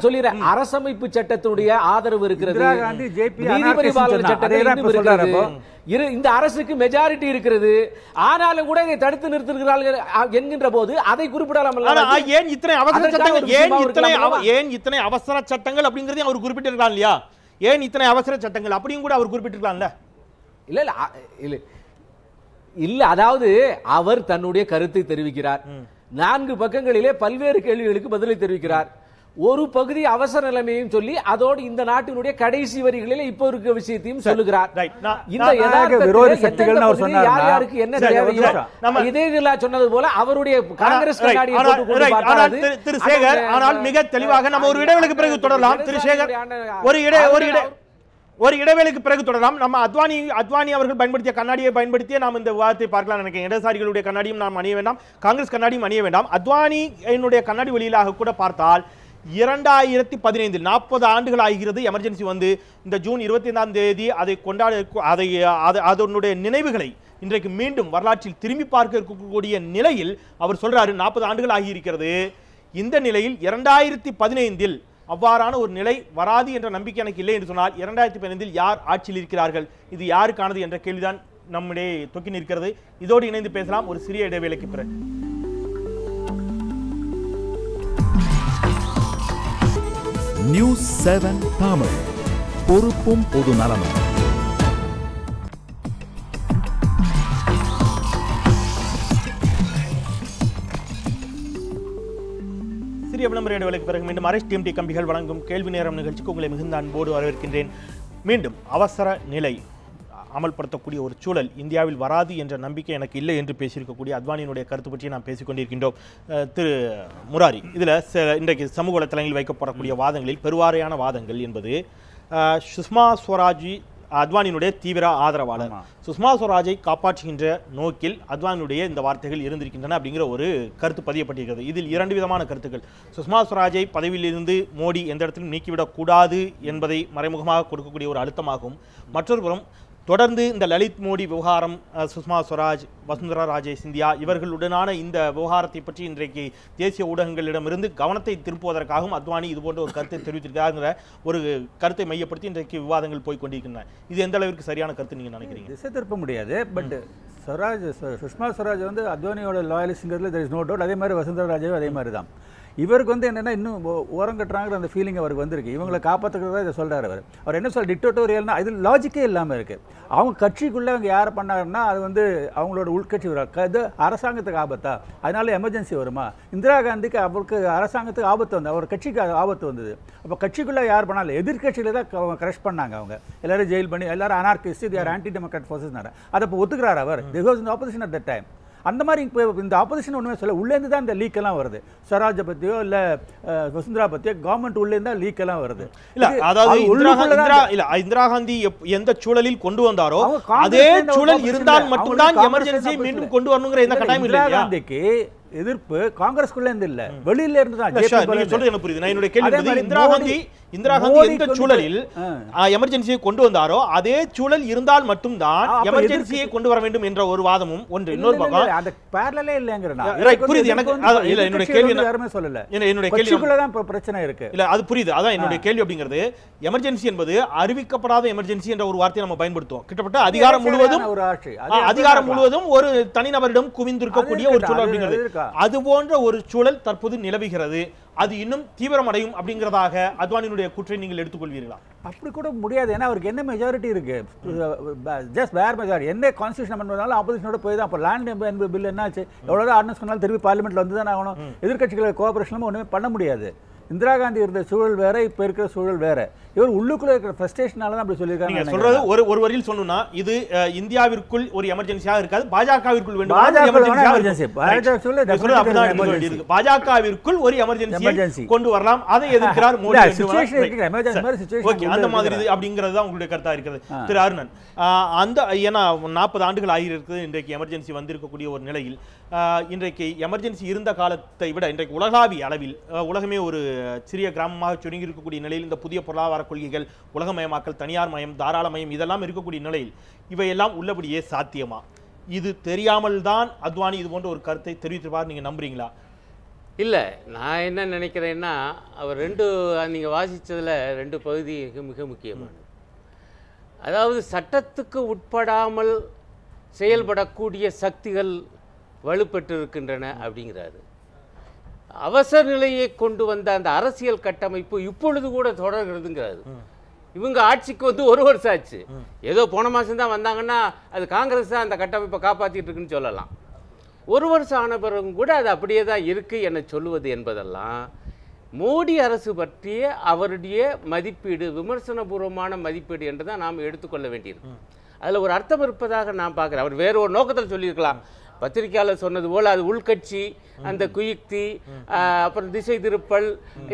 சொல்லிடுறேன், அரசமைப்பு சட்டத்தினுடைய ஆதரவு இருக்கிறது, நீதிபரிபாலர் சட்டத்தை இந்த அரசுக்கு மெஜாரிட்டி இருக்கிறது. ஆனாலும் கூட இதை தடுத்து நிறுத்துகிறார்கள் என்கின்ற போது அதை குறிப்பிடலாம். ஏன் இத்தனை அவசர சட்டங்கள், ஏன் இத்தனை அவசர சட்டங்கள் அப்படிங்கறதையும் அவர் குறிப்பிட்டிருக்கலாம் இல்லையா? ஏன் இத்தனை அவசர சட்டங்கள் அப்படியும் கூட அவர் குறிப்பிட்டிருக்கலாம்ல? இல்ல அதாவது அவர் தன்னுடைய கருத்தை தெரிவிக்கிறார். 4 பக்கங்களிலே பல்வேறு கேள்விகளுக்கு பதிலை தெரிவிக்கிறார். ஒரு பகுதி அவசர நிலைமையும் சொல்லி அதோடு இந்த நாட்டினுடைய கடைசி வரிகளில் இப்போ இருக்க விஷயத்தையும் சொல்லுகிறார். இந்த விரோத சக்திகள்னு அவர் சொன்னார். யார் யாருக்கு என்ன தேவையோ இதே சொன்னது போல அவருடைய காங்கிரஸ் கண்ணாடியை போட்டு பார்த்தாது. திரு சேகர், ஆனால் மிக தெளிவாக நம்ம ஒரு இடைவெளிக்கு பிறகு தொடரலாம். திரு சேகர், ஒரு இடைவேளைக்கு பிறகு தொடரலாம். நம்ம அத்வானி அவர்கள் பயன்படுத்திய கண்ணாடியை பயன்படுத்திய நாம் இந்த விவாதத்தை பார்க்கலாம் நினைக்கிறேன். இடதுசாரிகளுடைய கண்ணாடியும் நாம் அணிய வேண்டாம், காங்கிரஸ் கண்ணாடியும் அணிய வேண்டாம். அத்வானி என்னுடைய கண்ணாடி வழியிலாக கூட பார்த்தால் 2015 40 ஆண்டுகள் ஆகிறது எமர்ஜென்சி வந்து. இந்த ஜூன் 25ஆம் தேதி அதனுடைய நினைவுகளை இன்றைக்கு மீண்டும் வரலாற்றில் திரும்பி பார்க்க இருக்கக்கூடிய நிலையில் அவர் சொல்றாரு 40 ஆண்டுகள் ஆகியிருக்கிறது. இந்த நிலையில் 2015 அவ்வாறான ஒரு நிலை வராது என்ற நம்பிக்கை எனக்கு இல்லை என்று சொன்னால் 2015 யார் ஆட்சியில் இருக்கிறார்கள், இது யாருக்கானது என்ற கேள்விதான் நம்முடைய தொக்கி நிற்கிறது. இதோடு இணைந்து பேசலாம் ஒரு சிறிய இடைவேளைக்கு பிறகு. நியூஸ் 7 தமிழ், பொறுப்பும் பொது நலமும். சிறிய விளம்பர இடைவேளைக்கு பிறகு மீண்டும் அரசு டிஎம்டி கம்பிகள் வழங்கும் கேள்வி நேரம் நிகழ்ச்சிக்கு உங்களை மிகுந்த அன்போடு வரவேற்கின்றேன். மீண்டும் அவசர நிலை அமல்படுத்தக்கூடிய ஒரு சூழல் இந்தியாவில் வராது என்ற நம்பிக்கை எனக்கு இல்லை என்று பேசியிருக்கக்கூடிய அத்வானியினுடைய கருத்து பற்றி நாம் பேசிக்கொண்டிருக்கின்றோம். திரு முராரி, இதில் இன்றைக்கு சமூக வலைத்தளங்களில் வைக்கப்படக்கூடிய வாதங்களில் பெருவாரியான வாதங்கள் என்பது சுஷ்மா ஸ்வராஜ் அத்வானியினுடைய தீவிர ஆதரவாளர், சுஷ்மா ஸ்வராஜை காப்பாற்றுகின்ற நோக்கில் அத்வானியுடைய இந்த வார்த்தைகள் இருந்திருக்கின்றன அப்படிங்கிற ஒரு கருத்து பதியப்பட்டிருக்கிறது. இதில் 2 விதமான கருத்துக்கள். சுஷ்மா ஸ்வராஜை பதவியிலிருந்து மோடி எந்த இடத்திலும் நீக்கிவிடக்கூடாது என்பதை மறைமுகமாக கொடுக்கக்கூடிய ஒரு அழுத்தமாகும். மற்றொரு புறம் தொடர்ந்து இந்த லலித் மோடி விவகாரம், சுஷ்மா ஸ்வராஜ், வசுந்தரா ராஜே சிந்தியா இவர்களுடனான இந்த விவகாரத்தை பற்றி இன்றைக்கு தேசிய ஊடகங்களிடமிருந்து கவனத்தை திருப்புவதற்காகவும் அத்வானி இதுபோன்ற ஒரு கருத்தை தெரிவித்திருக்கிறாங்கிற ஒரு கருத்தை மையப்படுத்தி இன்றைக்கு விவாதங்கள் போய்கொண்டிருக்கின்றன. இது எந்த அளவிற்கு சரியான கருத்து நீங்க நினைக்கிறீங்க? திசை திருப்ப முடியாது. பட் சுஷ்மா ஸ்வராஜ் வந்து அத்வானியோட லாயலிஸ்ட்ங்கிறதுல தெர் இஸ் நோ டவுட். அதே மாதிரி வசுந்தரா ராஜேவும் அதே மாதிரி தான். இவருக்கு வந்து என்னென்னா இன்னும் ஓரம் கட்டுறாங்கிற அந்த ஃபீலிங் அவருக்கு வந்திருக்கு. இவங்களை காப்பாற்றுக்கிறதா இதை சொல்கிறார். அவர் என்ன சொல்ற டிக்டேட்டோரியல்னா இது லாஜிக்கே இல்லாமல் இருக்குது. அவங்க கட்சிக்குள்ளே அவங்க யாரை பண்ணாங்கன்னா அது வந்து அவங்களோட உள்கட்சி இது அரசாங்கத்துக்கு ஆபத்தா, அதனால எமர்ஜென்சி வருமா? இந்திரா காந்திக்கு அவருக்கு அரசாங்கத்துக்கு ஆபத்து வந்து அவர் கட்சிக்கு ஆபத்து வந்தது. அப்போ கட்சிக்குள்ளே யார் பண்ணாலும் எதிர்கட்சியில் தான் அவங்க கிரஷ் பண்ணாங்க. அவங்க எல்லாரும் ஜெயில் பண்ணி எல்லாரும் அனார்கிஸ்ட், யார் ஆன்டி டெமோக்ராட் ஃபோர்ஸஸ். அதை இப்போ ஒத்துக்கிறார் அவர். This was in opposition at that time. அந்த மாதிரி இப்போ இந்த ஆப்போசிஷன் ஒன்றுமே சொல்ல உள்ளேருந்து தான் இந்த லீக் எல்லாம் வருது. ஸ்வராஜை பற்றியோ இல்லை வசுந்தரா பற்றியோ கவர்மெண்ட் உள்ளேருந்து தான் லீக் எல்லாம் வருது. இல்ல அதாவது இந்திரா காந்தி எந்த சூழலில் கொண்டு வந்தாரோ அதே சூழல் இருந்தால் மட்டும்தான் எமர்ஜென்சியை மீண்டும் கொண்டு வரணுங்கிற எந்த கட்டாயம் இல்லை. இந்திரா காந்திக்கு எதிர்ப்பு காங்கிரஸ்குள்ள இருந்து இல்ல, வெளியில இருந்து தான். நீங்க சொல்றது எனக்கு புரியுது. நான் என்னுடைய கேள்வி இந்திரா காந்தி எந்த சூழலில் எமர்ஜென்சியை கொண்டு வந்தாரோ அதே சூழல் இருந்தால் மட்டும்தான் எமர்ஜென்சியை கொண்டு வர வேண்டும் என்ற ஒரு வாதமும் ஒன்று. இன்னொரு பக்கம் அந்த பேரலலே இல்லங்கறனா புரியுது எனக்கு. இல்ல என்னுடைய கேள்வி யாருமே சொல்லல. என்னுடைய கேள்விக்குள்ள தான் பிரச்சனை இருக்கு. இல்ல அது புரியுது. அதான் என்னுடைய கேள்வி அப்படிங்கிறது எமர்ஜென்சி என்பது அறிவிக்கப்படாத எமர்ஜென்சி என்ற ஒரு வார்த்தையை நம்ம பயன்படுத்துவோம். கிட்டத்தட்ட அதிகாரம் முழுவதும் ஒரு தனிநபரிடம் குவிந்திருக்கக்கூடிய ஒரு சூழல் அப்படிங்கிறது. அது போன்ற ஒரு சூழல் தற்போது நிலவுகிறது. அது இன்னும் தீவிரமடையும் அப்படிங்கிறதாக அத்வானியினுடைய கூற்றை நீங்கள் எடுத்துக்கொள்வீர்களா? அப்படி கூட முடியாது. ஏன்னா அவருக்கு என்ன மெஜாரிட்டி இருக்கு? ஜஸ்ட் வேர் மெஜாரிட்டி. என்ன கான்ஸ்டியூஷன் அமெண்ட்மென்ட்னால ஆப்போசிஷனோட போய் தான். அப்போ லேண்ட் பில் என்னாச்சு? எவ்வளோதான் ஆர்டினன்ஸ் பண்ணாலும் திருப்பி பார்லிமெண்ட்ல வந்து தான் ஆகணும். எதிர்கட்சிகள் கோஆபரேஷனும் ஒன்றுமே பண்ண முடியாது. இந்திரா காந்தி இருந்த சூழல் வேற, இப்ப இருக்கிற சூழல் வேற. இவர் உள்ளுக்குள்ள இருக்கிற ஃப்ரஸ்ட்ரேஷனால தான் அப்படி சொல்லியிருக்காங்க. நீங்க சொல்றது ஒரு வரியில் சொன்னா இது இந்தியாவிற்குள் ஒரு எமர்ஜென்சியாக இருக்காது, பாஜகவிற்குள் வேண்டும். பாஜகவிற்குள் ஒரு எமர்ஜென்சி கொண்டு வரலாம், அதை எதிர்க்கிறார் மோடி. அந்த மாதிரி அப்படிங்கிறது தான் உங்களுடைய கருத்தா இருக்கிறது. திரு அருணன், அந்த ஏன்னா 40 ஆண்டுகள் ஆகியிருக்கிறது இன்றைக்கு எமர்ஜென்சி வந்திருக்கக்கூடிய ஒரு நிலையில் இன்றைக்கு எமர்ஜென்சி இருந்த காலத்தை விட இன்றைக்கு உலகாவிய அளவில் உலகமே ஒரு சிறிய கிராமமாக சுருங்கி இருக்கக்கூடிய நிலையில் இந்த புதிய பொருளாதார கொள்கைகள், உலகமயமாக்கல், தனியார் மயம், தாராள மயம் இதெல்லாம் இருக்கக்கூடிய நிலையில் இவையெல்லாம் உள்ளபடியே சாத்தியமா? இது தெரியாமல் தான் அத்வானி இது போன்ற ஒரு கருத்தை தெரிவித்திருப்பார். நீங்க நம்புறீங்களா? இல்லை, நான் என்ன நினைக்கிறேன்னா அவர் நீங்கள் வாசித்ததில் 2 பகுதி மிக முக்கியமானது. அதாவது சட்டத்துக்கு உட்படாமல் செயல்படக்கூடிய சக்திகள் வலுப்பெற்று இருக்கின்றன அப்படிங்கிறாரு. அவசர நிலையை கொண்டு வந்த அந்த அரசியல் கட்டமைப்பு இப்பொழுது கூட தொடர்கிறதுங்கிறாரு. இவங்க ஆட்சிக்கு வந்து 1 வருஷம் ஆச்சு. ஏதோ போன மாதம் தான் வந்தாங்கன்னா அது காங்கிரஸ் தான் அந்த கட்டமைப்பை காப்பாற்றிட்டு இருக்குன்னு சொல்லலாம். 1 வருஷம் ஆன பிறகும் கூட அது அப்படியே தான் இருக்குது என சொல்லுவது என்பதெல்லாம் மோடி அரசு பற்றிய அவருடைய மதிப்பீடு விமர்சனபூர்வமான மதிப்பீடு என்று தான் நாம் எடுத்துக்கொள்ள வேண்டியிருக்கு. அதில் ஒரு அர்த்தம் இருப்பதாக நான் பார்க்குறேன். அவர் வேறு ஒரு நோக்கத்தில் சொல்லியிருக்கலாம். பத்திரிகையாளர் சொன்னது போல் அது உள்கட்சி அந்த குயுக்தி அப்புறம் திசை திருப்பல்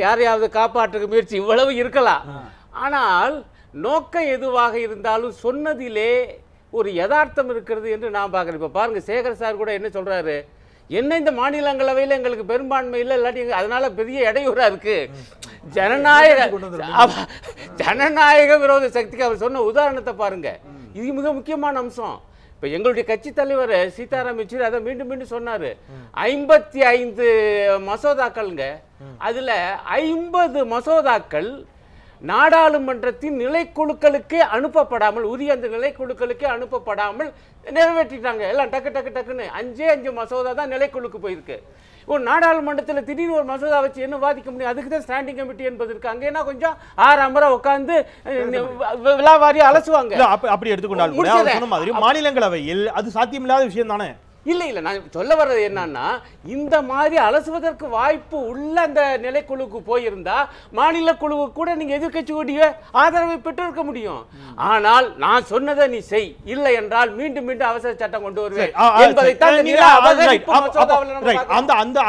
யாரையாவது காப்பாற்ற முயற்சி இவ்வளவு இருக்கலாம். ஆனால் நோக்கம் எதுவாக இருந்தாலும் சொன்னதிலே ஒரு யதார்த்தம் இருக்கிறது என்று நான் பார்க்குறேன். இப்போ பாருங்கள், சேகர் சார் கூட என்ன சொல்கிறாரு, என்ன இந்த மாநிலங்களவையில் எங்களுக்கு பெரும்பான்மை இல்லை, இல்லாட்டி அதனால பெரிய இடையூறா இருக்கு, ஜனநாயக விரோத சக்திக்கு அவர் சொன்ன உதாரணத்தை பாருங்க. இது மிக முக்கியமான அம்சம். இப்போ எங்களுடைய கட்சி தலைவர் சீதாராம் யெச்சூரி அதை மீண்டும் மீண்டும் சொன்னார். 55 மசோதாக்கள்ங்க, அதில் 50 மசோதாக்கள் நாடாளுமன்றத்தின் நிலைக்குழுக்களுக்கே அனுப்பப்படாமல், உரிய அந்த நிலைக்குழுக்களுக்கே அனுப்பப்படாமல் நிறைவேற்றிட்டாங்க. எல்லாம் டக்கு டக்கு டக்குன்னு 5 மசோதா தான் நிலைக்குழுக்கு போயிருக்கு. ஒரு நாடாளுமன்றத்தில் திடீர்னு ஒரு மசோதா வச்சு என்ன வாதிக்க முடியும்? அதுக்கு தான் ஸ்டாண்டிங் கமிட்டி என்பது இருக்கு. அங்கேனா கொஞ்சம் 6 முறை உட்காந்து விழாவாரி அலசுவாங்க. அப்படி எடுத்துக்கொண்டால் மாதிரி மாநிலங்களவையில் அது சாத்தியமில்லாத விஷயம் தானே. இல்லை இல்லை, நான் சொல்ல வர்றது என்னன்னா, இந்த மாதிரி அலசுவதற்கு வாய்ப்பு உள்ள அந்த நிலைக்குழுக்கு போயிருந்தா மாநில குழுவுக்கு கூட நீங்க எதிர்க்கட்சியுடைய ஆதரவை பெற்றிருக்க முடியும். ஆனால் நான் சொன்னதை நீ செய், இல்லை என்றால் மீண்டும் மீண்டும் அவசர சட்டம் கொண்டு வருவேன் என்பதைத்தான்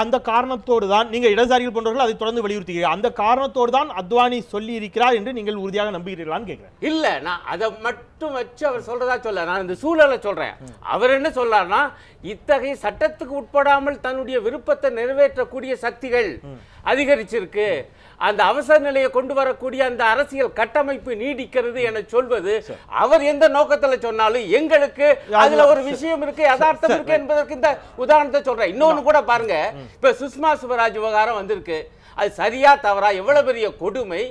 அந்த காரணத்தோடு தான் நீங்க இடதுசாரிகள் போன்றவர்கள் அதை தொடர்ந்து வலியுறுத்துகிறீர்கள். அந்த காரணத்தோடு தான் அத்வானி சொல்லி இருக்கிறார் என்று நீங்கள் உறுதியாக நம்புகிறீர்களான்னு கேட்கிறேன். இல்ல, நான் அதை மட்டும் வச்சு அவர் சொல்றதா சொல்ல, நான் இந்த சூழலை சொல்றேன். அவர் என்ன சொல்றாருன்னா, இத்தகைய சட்டத்துக்கு உட்படாமல் தன்னுடைய விருப்பத்தை நிறைவேற்றக்கூடிய சக்திகள் அதிகரிச்சிருக்கு, அந்த அவசர நிலையை கொண்டு வரக்கூடிய அந்த அரசியல் கட்டமைப்பு நீடிக்கிறது என சொல்வது அவர் எந்த நோக்கத்துல சொன்னாலும் எங்களுக்கு அதுல ஒரு விஷயம் இருக்கு, யதார்த்தம் இருக்கு என்பதற்கு இந்த உதாரணத்தை சொல்றேன். இன்னொன்னு கூட பாருங்க, இப்ப சுஷ்மா சுவராஜ் விவகாரம் வந்திருக்கு. அது சரியா தவறா, எவ்வளவு பெரிய கொடுமை.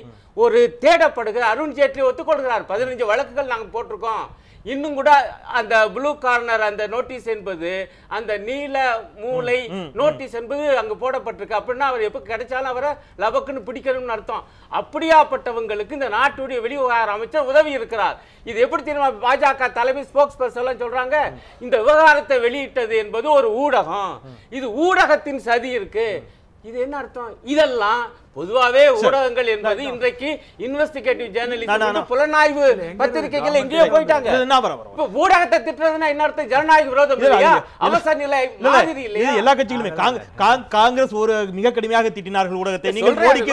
ஒரு தேடப்படுகிற அருண் ஜேட்லி ஒத்துக்கொள்கிறார், 15 வழக்குகள் நாங்கள் போட்டிருக்கோம். இன்னும் கூட அந்த ப்ளூ கார்னர் அந்த நோட்டீஸ் என்பது, அந்த நீல மூளை நோட்டீஸ் என்பது அங்க போடப்பட்டிருக்கு. அப்படின்னா அவர் எப்ப கிடைச்சாலும் அவரை லபக்குன்னு பிடிக்கணும்னு அர்த்தம். அப்படியாப்பட்டவங்களுக்கு இந்த நாட்டுடைய வெளிவிவகார அமைச்சர் உதவி இருக்கிறார். இது எப்படி தெரியுமா? பாஜக தலைமை ஸ்போக்ஸ் பர்சன் எல்லாம் சொல்றாங்க, இந்த விவகாரத்தை வெளியிட்டது என்பது ஒரு ஊடகம், இது ஊடகத்தின் சதி இருக்கு. இது என்ன அர்த்தம்? இதெல்லாம் பொதுவாவே ஊடகங்கள் என்பது இன்றைக்கு இன்வெஸ்டிகேட்டிவ் ஜேர்னலிசம் புலனாய்வு பத்திரிகைகள் எங்கேயோ போயிட்டாங்க. இப்ப ஊடகத்தை திட்டுறதுன்னா என்ன அர்த்தம்? ஜனநாயக விரோதம் இல்லையா? அவசர நிலை மாதிரி இல்லையா? எல்லா கட்சிகளுமே காங்கிரஸ் ஒரு மிக கடுமையாக திட்டினார்கள் ஊடகத்தை. நீங்கள் மோடிக்கு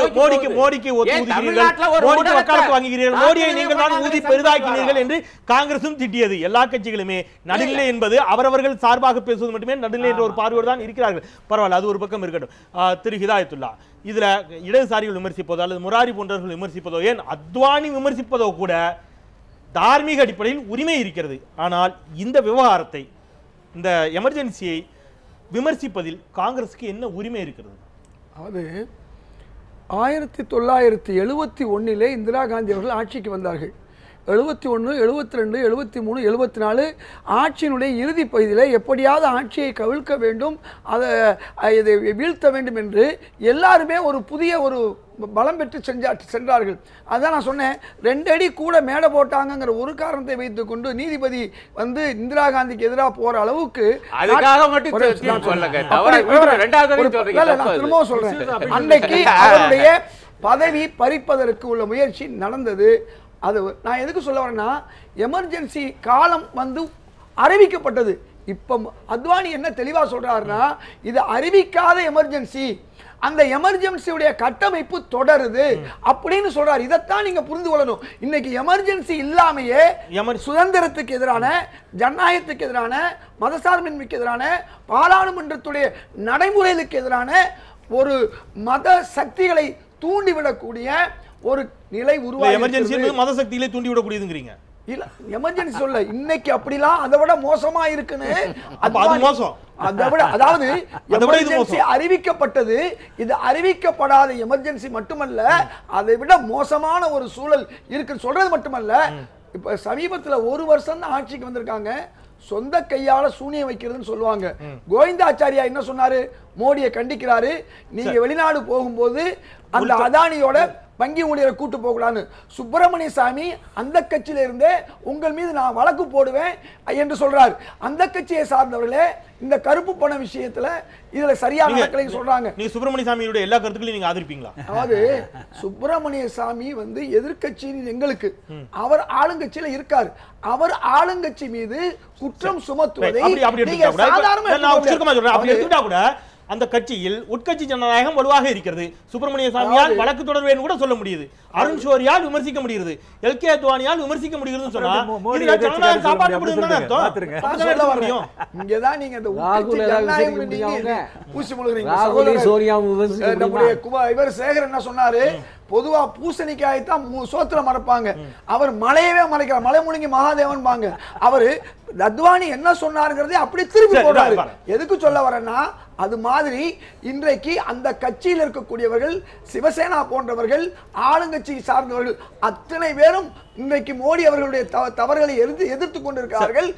வக்காலத்து வாங்குகிறீர்கள், மோடியை நீங்கள் தான் ஊதி பெரிதாக்கினீர்கள் என்று காங்கிரசும் திட்டியது. எல்லா கட்சிகளுமே நடுநிலை என்பது அவரவர்கள் சார்பாக பேசுவது மட்டுமே நடுநிலை என்ற ஒரு பார்வையோடு தான் இருக்கிறார்கள். பரவாயில்ல, அது ஒரு பக்கம் இருக்கட்டும். திரு ஹிதாயத்துல்லா, இதுல இடதுசாரிகள் விமர்சிப்பதோ அல்லது முராரி போன்றவர்கள் விமர்சிப்பதோ, ஏன் அத்வானி விமர்சிப்பதோ கூட தார்மீக அடிப்படையில் உரிமை இருக்கிறது. ஆனால் இந்த விவகாரத்தை, இந்த எமர்ஜென்சியை விமர்சிப்பதில் காங்கிரஸுக்கு என்ன உரிமை இருக்கிறது? அது 1971 இந்திரா காந்தி அவர்கள் ஆட்சிக்கு வந்தார்கள். 71, 72, 73, 74 ஆட்சியினுடைய இறுதி பகுதியில் எப்படியாவது ஆட்சியை கவிழ்க்க வேண்டும், இதை வீழ்த்த வேண்டும் என்று எல்லாருமே ஒரு புதிய ஒரு பலம் பெற்று சென்றார்கள். அதான் நான் சொன்னேன், 2 அடி கூட மேடை போட்டாங்கிற ஒரு காரணத்தை வைத்துக் கொண்டு நீதிபதி வந்து இந்திரா காந்திக்கு எதிராக போற அளவுக்கு திரும்பவும் சொல்றேன், அன்னைக்கு அவருடைய பதவி பறிப்பதற்கு உள்ள முயற்சி நடந்தது. அது நான் எதுக்கு சொல்ல வரேன்னா, எமர்ஜென்சி காலம் வந்து அறிவிக்கப்பட்டது. இப்போ அத்வானி என்ன தெளிவா சொல்றாருன்னா, இது அறிவிக்காத எமர்ஜென்சி, அந்த எமர்ஜென்சியுடைய கட்டமைப்பு தொடருது அப்படின்னு சொல்றாரு. இதைத்தான் நீங்க புரிந்து கொள்ளணும். இன்னைக்கு எமர்ஜென்சி இல்லாமையே சுதந்திரத்துக்கு எதிரான, ஜனநாயகத்துக்கு எதிரான, மதசார்பின்மைக்கு எதிரான, பாராளுமன்றத்துடைய நடைமுறைகளுக்கு எதிரான ஒரு மத சக்திகளை தூண்டிவிடக்கூடிய ஒரு நிலை உருவாகி, எமர்ஜென்சி மத சக்திகளை தூண்டிவிடக்கூடியதுங்கிறீங்க. இல்ல, எமர்ஜென்சி சொல்ல, இன்னைக்கு அப்படிலாம் அதை விட மோசமா இருக்குன்னு. அதாவது எமர்ஜென்சி அறிவிக்கப்பட்டது, இது அறிவிக்கப்படாத எமர்ஜென்சி மட்டுமல்ல, அதை விட மோசமான ஒரு சூழல் இருக்கு சொல்றது மட்டுமல்ல. இப்ப சமீபத்தில் 1 வருஷம் தான் ஆட்சிக்கு வந்திருக்காங்க, சொந்த கையால சூனியம் வைக்கிறதுன்னு சொல்லுவாங்க. கோவிந்தாச்சாரியா என்ன சொன்னாரு? மோடியை கண்டிக்கிறாரு, நீங்க வெளிநாடு போகும்போது அந்த அதானியோட வங்கி ஊழியரை கூட்டு போகலான்னு. சுப்பிரமணிய சாமி அந்த கட்சியில இருந்தே உங்கள் மீது நான் வழக்கு போடுவேன் என்று சொல்றாரு. அந்த கட்சியை சார்ந்தவர்களே இந்த கருப்பு பண விஷயத்துல இதுல சரியா நடக்கலைன்னு சொல்றாங்க. நீங்க சுப்பிரமணிய சாமியோட எல்லா கருத்துக்களையும் நீங்க ஆதரிப்பீங்களா? அதாவது சுப்பிரமணிய சாமி எதிர்க்கட்சியின் எங்களுக்கு, அவர் ஆளுங்கட்சியில இருக்காரு. அவர் ஆளுங்கட்சி மீது குற்றம் சுமத்துவதை அந்த கட்சியில் உட்கட்சி ஜனநாயகம் வலுவாக இருக்கிறது. சுப்பிரமணிய சாமியால் வழக்கு தொடர்வேன்னு கூட சொல்ல முடியுது, அருண் ஷோரியால் விமர்சிக்க முடிகிறது, எல்கே அத்வானியால் விமர்சிக்க முடிகிறதுன்னு சொன்னா ஜனநாயகம் காப்பாற்றப்படுதுன்னு அர்த்தம். இங்கதான் நீங்க அந்த பூசி முழுகிறீங்க. இவர் சேகர் என்ன சொன்னாரு, பொதுவா பூசணிக்காய் தான் சோத்துல மறைப்பாங்க, அவர் மலையவே மறைக்கிறார், மலை முழுங்கி மகாதேவன் பாங்க. அவரு அத்வானி என்ன சொன்னாருங்கிறதே அப்படி திருப்பி போடுறாரு. எதுக்கு சொல்ல வரேன்னா, அது மாதிரி இன்றைக்கு அந்த கட்சியில் இருக்கக்கூடியவர்கள், சிவசேனா போன்றவர்கள், ஆளுங்கட்சி சார்ந்தவர்கள் அத்தனை பேரும் இன்றைக்கு மோடி அவர்களுடைய தவறுகளை எதிர்த்து கொண்டிருக்கிறார்கள்.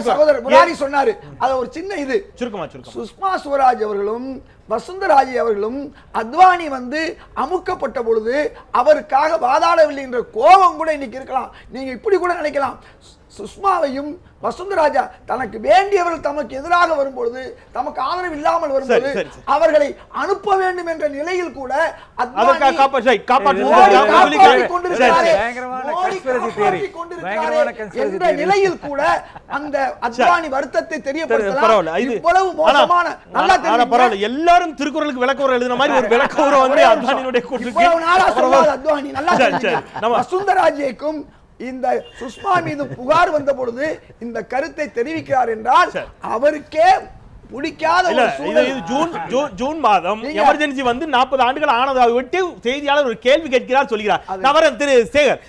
சகோதரர் முராரி சொன்னாரு, அத ஒரு சின்ன இது சுஷ்மா ஸ்வராஜ் அவர்களும் வசுந்தராஜே அவர்களும் அத்வானி அமுக்கப்பட்ட பொழுது அவருக்காக வாதாடவில்லை என்ற கோபம் கூட இன்னைக்கு இருக்கலாம். நீங்க இப்படி கூட நினைக்கலாம், சுஷ்மாவையும் வசுந்தராஜா தனக்கு வேண்டியவர்கள் தமக்கு எதிராக வரும்பொழுது, தமக்கு ஆதரவு இல்லாமல் வரும்போது அவர்களை அனுப்ப வேண்டும் என்ற நிலையில் கூட என்ற நிலையில் கூட அந்த அத்வானி வருத்தத்தை தெரியப்படுத்தலாம். இவ்வளவு மோசமான எல்லாரும் திருக்குறளுக்கு விளக்க உரை எழுதின மாதிரி ஒரு விளக்க உரை அத்வானி நல்லா வசுந்தராஜேக்கும் இந்த சுஷ்மா மீது புகார் வந்த பொழுது இந்த கருத்தை தெரிவிக்கிறார் என்றால் அவருக்கே பிடிக்காத ஜூன் மாதம் எமர்ஜென்சி 40 ஆண்டுகள் ஆனதை விட்டு செய்தியாளர் ஒரு கேள்வி கேட்கிறார் சொல்கிறார். திரு சேகர்,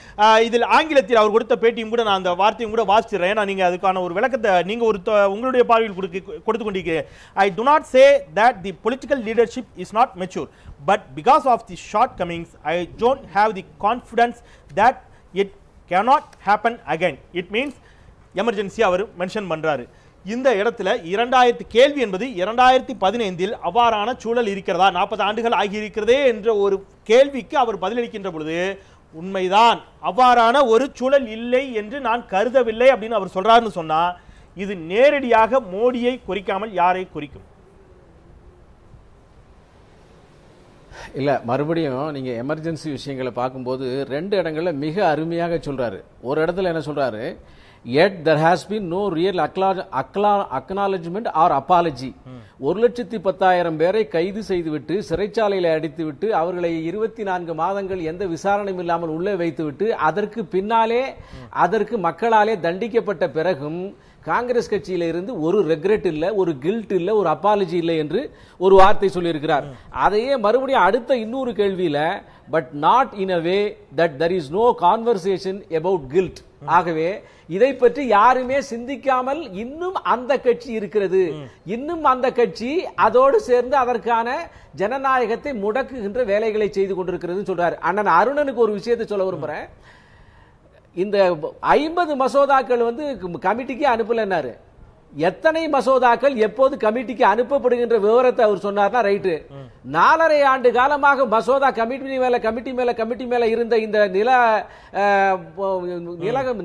இதில் ஆங்கிலத்தில் அவர் கொடுத்த பேட்டியும் கூட நான் அந்த வார்த்தையும் கூட வாசிச்சிடுறேன். ஏன்னா நீங்க அதுக்கான ஒரு விளக்கத்தை நீங்க உங்களுடைய பார்வையில் கொடுத்து கொண்டிருக்கிறேன். I do not say that the political leadership is not mature, but because of the shortcomings, I don't have the confidence that it cannot happen again. It means emergency அவர் மென்ஷன் பண்றாரு. இந்த இடத்துல 2000 கேள்வி என்பது 2015 அவ்வாறான சூழல் இருக்கிறதா, 40 ஆண்டுகள் ஆகியிருக்கிறதே என்ற ஒரு கேள்விக்கு அவர் பதிலளிக்கின்ற பொழுது, உண்மைதான் அவ்வாறான ஒரு சூழல் இல்லை என்று நான் கருதவில்லை அப்படின்னு அவர் சொல்றாருன்னு சொன்னா, இது நேரடியாக மோடியை குறிக்காமல் யாரை குறிக்கும்? இல்ல, மறுபடியும் நீங்க எமர்ஜென்சி விஷயங்களை பார்க்கும்போது 2 இடங்கள்ல மிக அருமையாக சொல்றாரு. ஒரு இடத்துல என்ன சொல்றாரு, yet there has been no real acknowledgement or apology. 1,10,000 பேரை கைது செய்துவிட்டு சிறைச்சாலையில் அடைத்துவிட்டு அவர்களை 24 மாதங்கள் எந்த விசாரணையும் இல்லாமல் உள்ளே வைத்துவிட்டு அதற்கு பின்னாலே அதற்கு மக்களாலே தண்டிக்கப்பட்ட பிறகும் காங்கிரஸ் கட்சியில இருந்து ஒரு ரெக்ரெட் இல்ல, ஒரு கில்ட் இல்ல, ஒரு அப்பாலஜி இல்லை என்று ஒரு வார்த்தை சொல்லியிருக்கிறார். அதையே மறுபடியும் அடுத்த இன்னொரு கேள்வியில, but not in a way that there is no conversation about guilt. ஆகவே இதை பற்றி யாருமே சிந்திக்காமல் இன்னும் அந்த கட்சி இருக்கிறது, இன்னும் அந்த கட்சி அதோடு சேர்ந்து அதற்கான ஜனநாயகத்தை முடக்குகின்ற வேலைகளை செய்து கொண்டிருக்கிறது சொல்றாரு. அண்ணன் அருணனுக்கு ஒரு விஷயத்தை சொல்ல விரும்புறேன். இந்த 50 மசோதாக்கள் கமிட்டிக்கு அனுப்பலன்னாரு. எத்தனை மசோதாக்கள் எப்போது கமிட்டிக்கு அனுப்பப்படுகின்ற விவரத்தை அவர் சொன்னார்னா ரைட்டு. 4.5 ஆண்டு காலமாக மசோதா கமிட்டி மேல இருந்த இந்த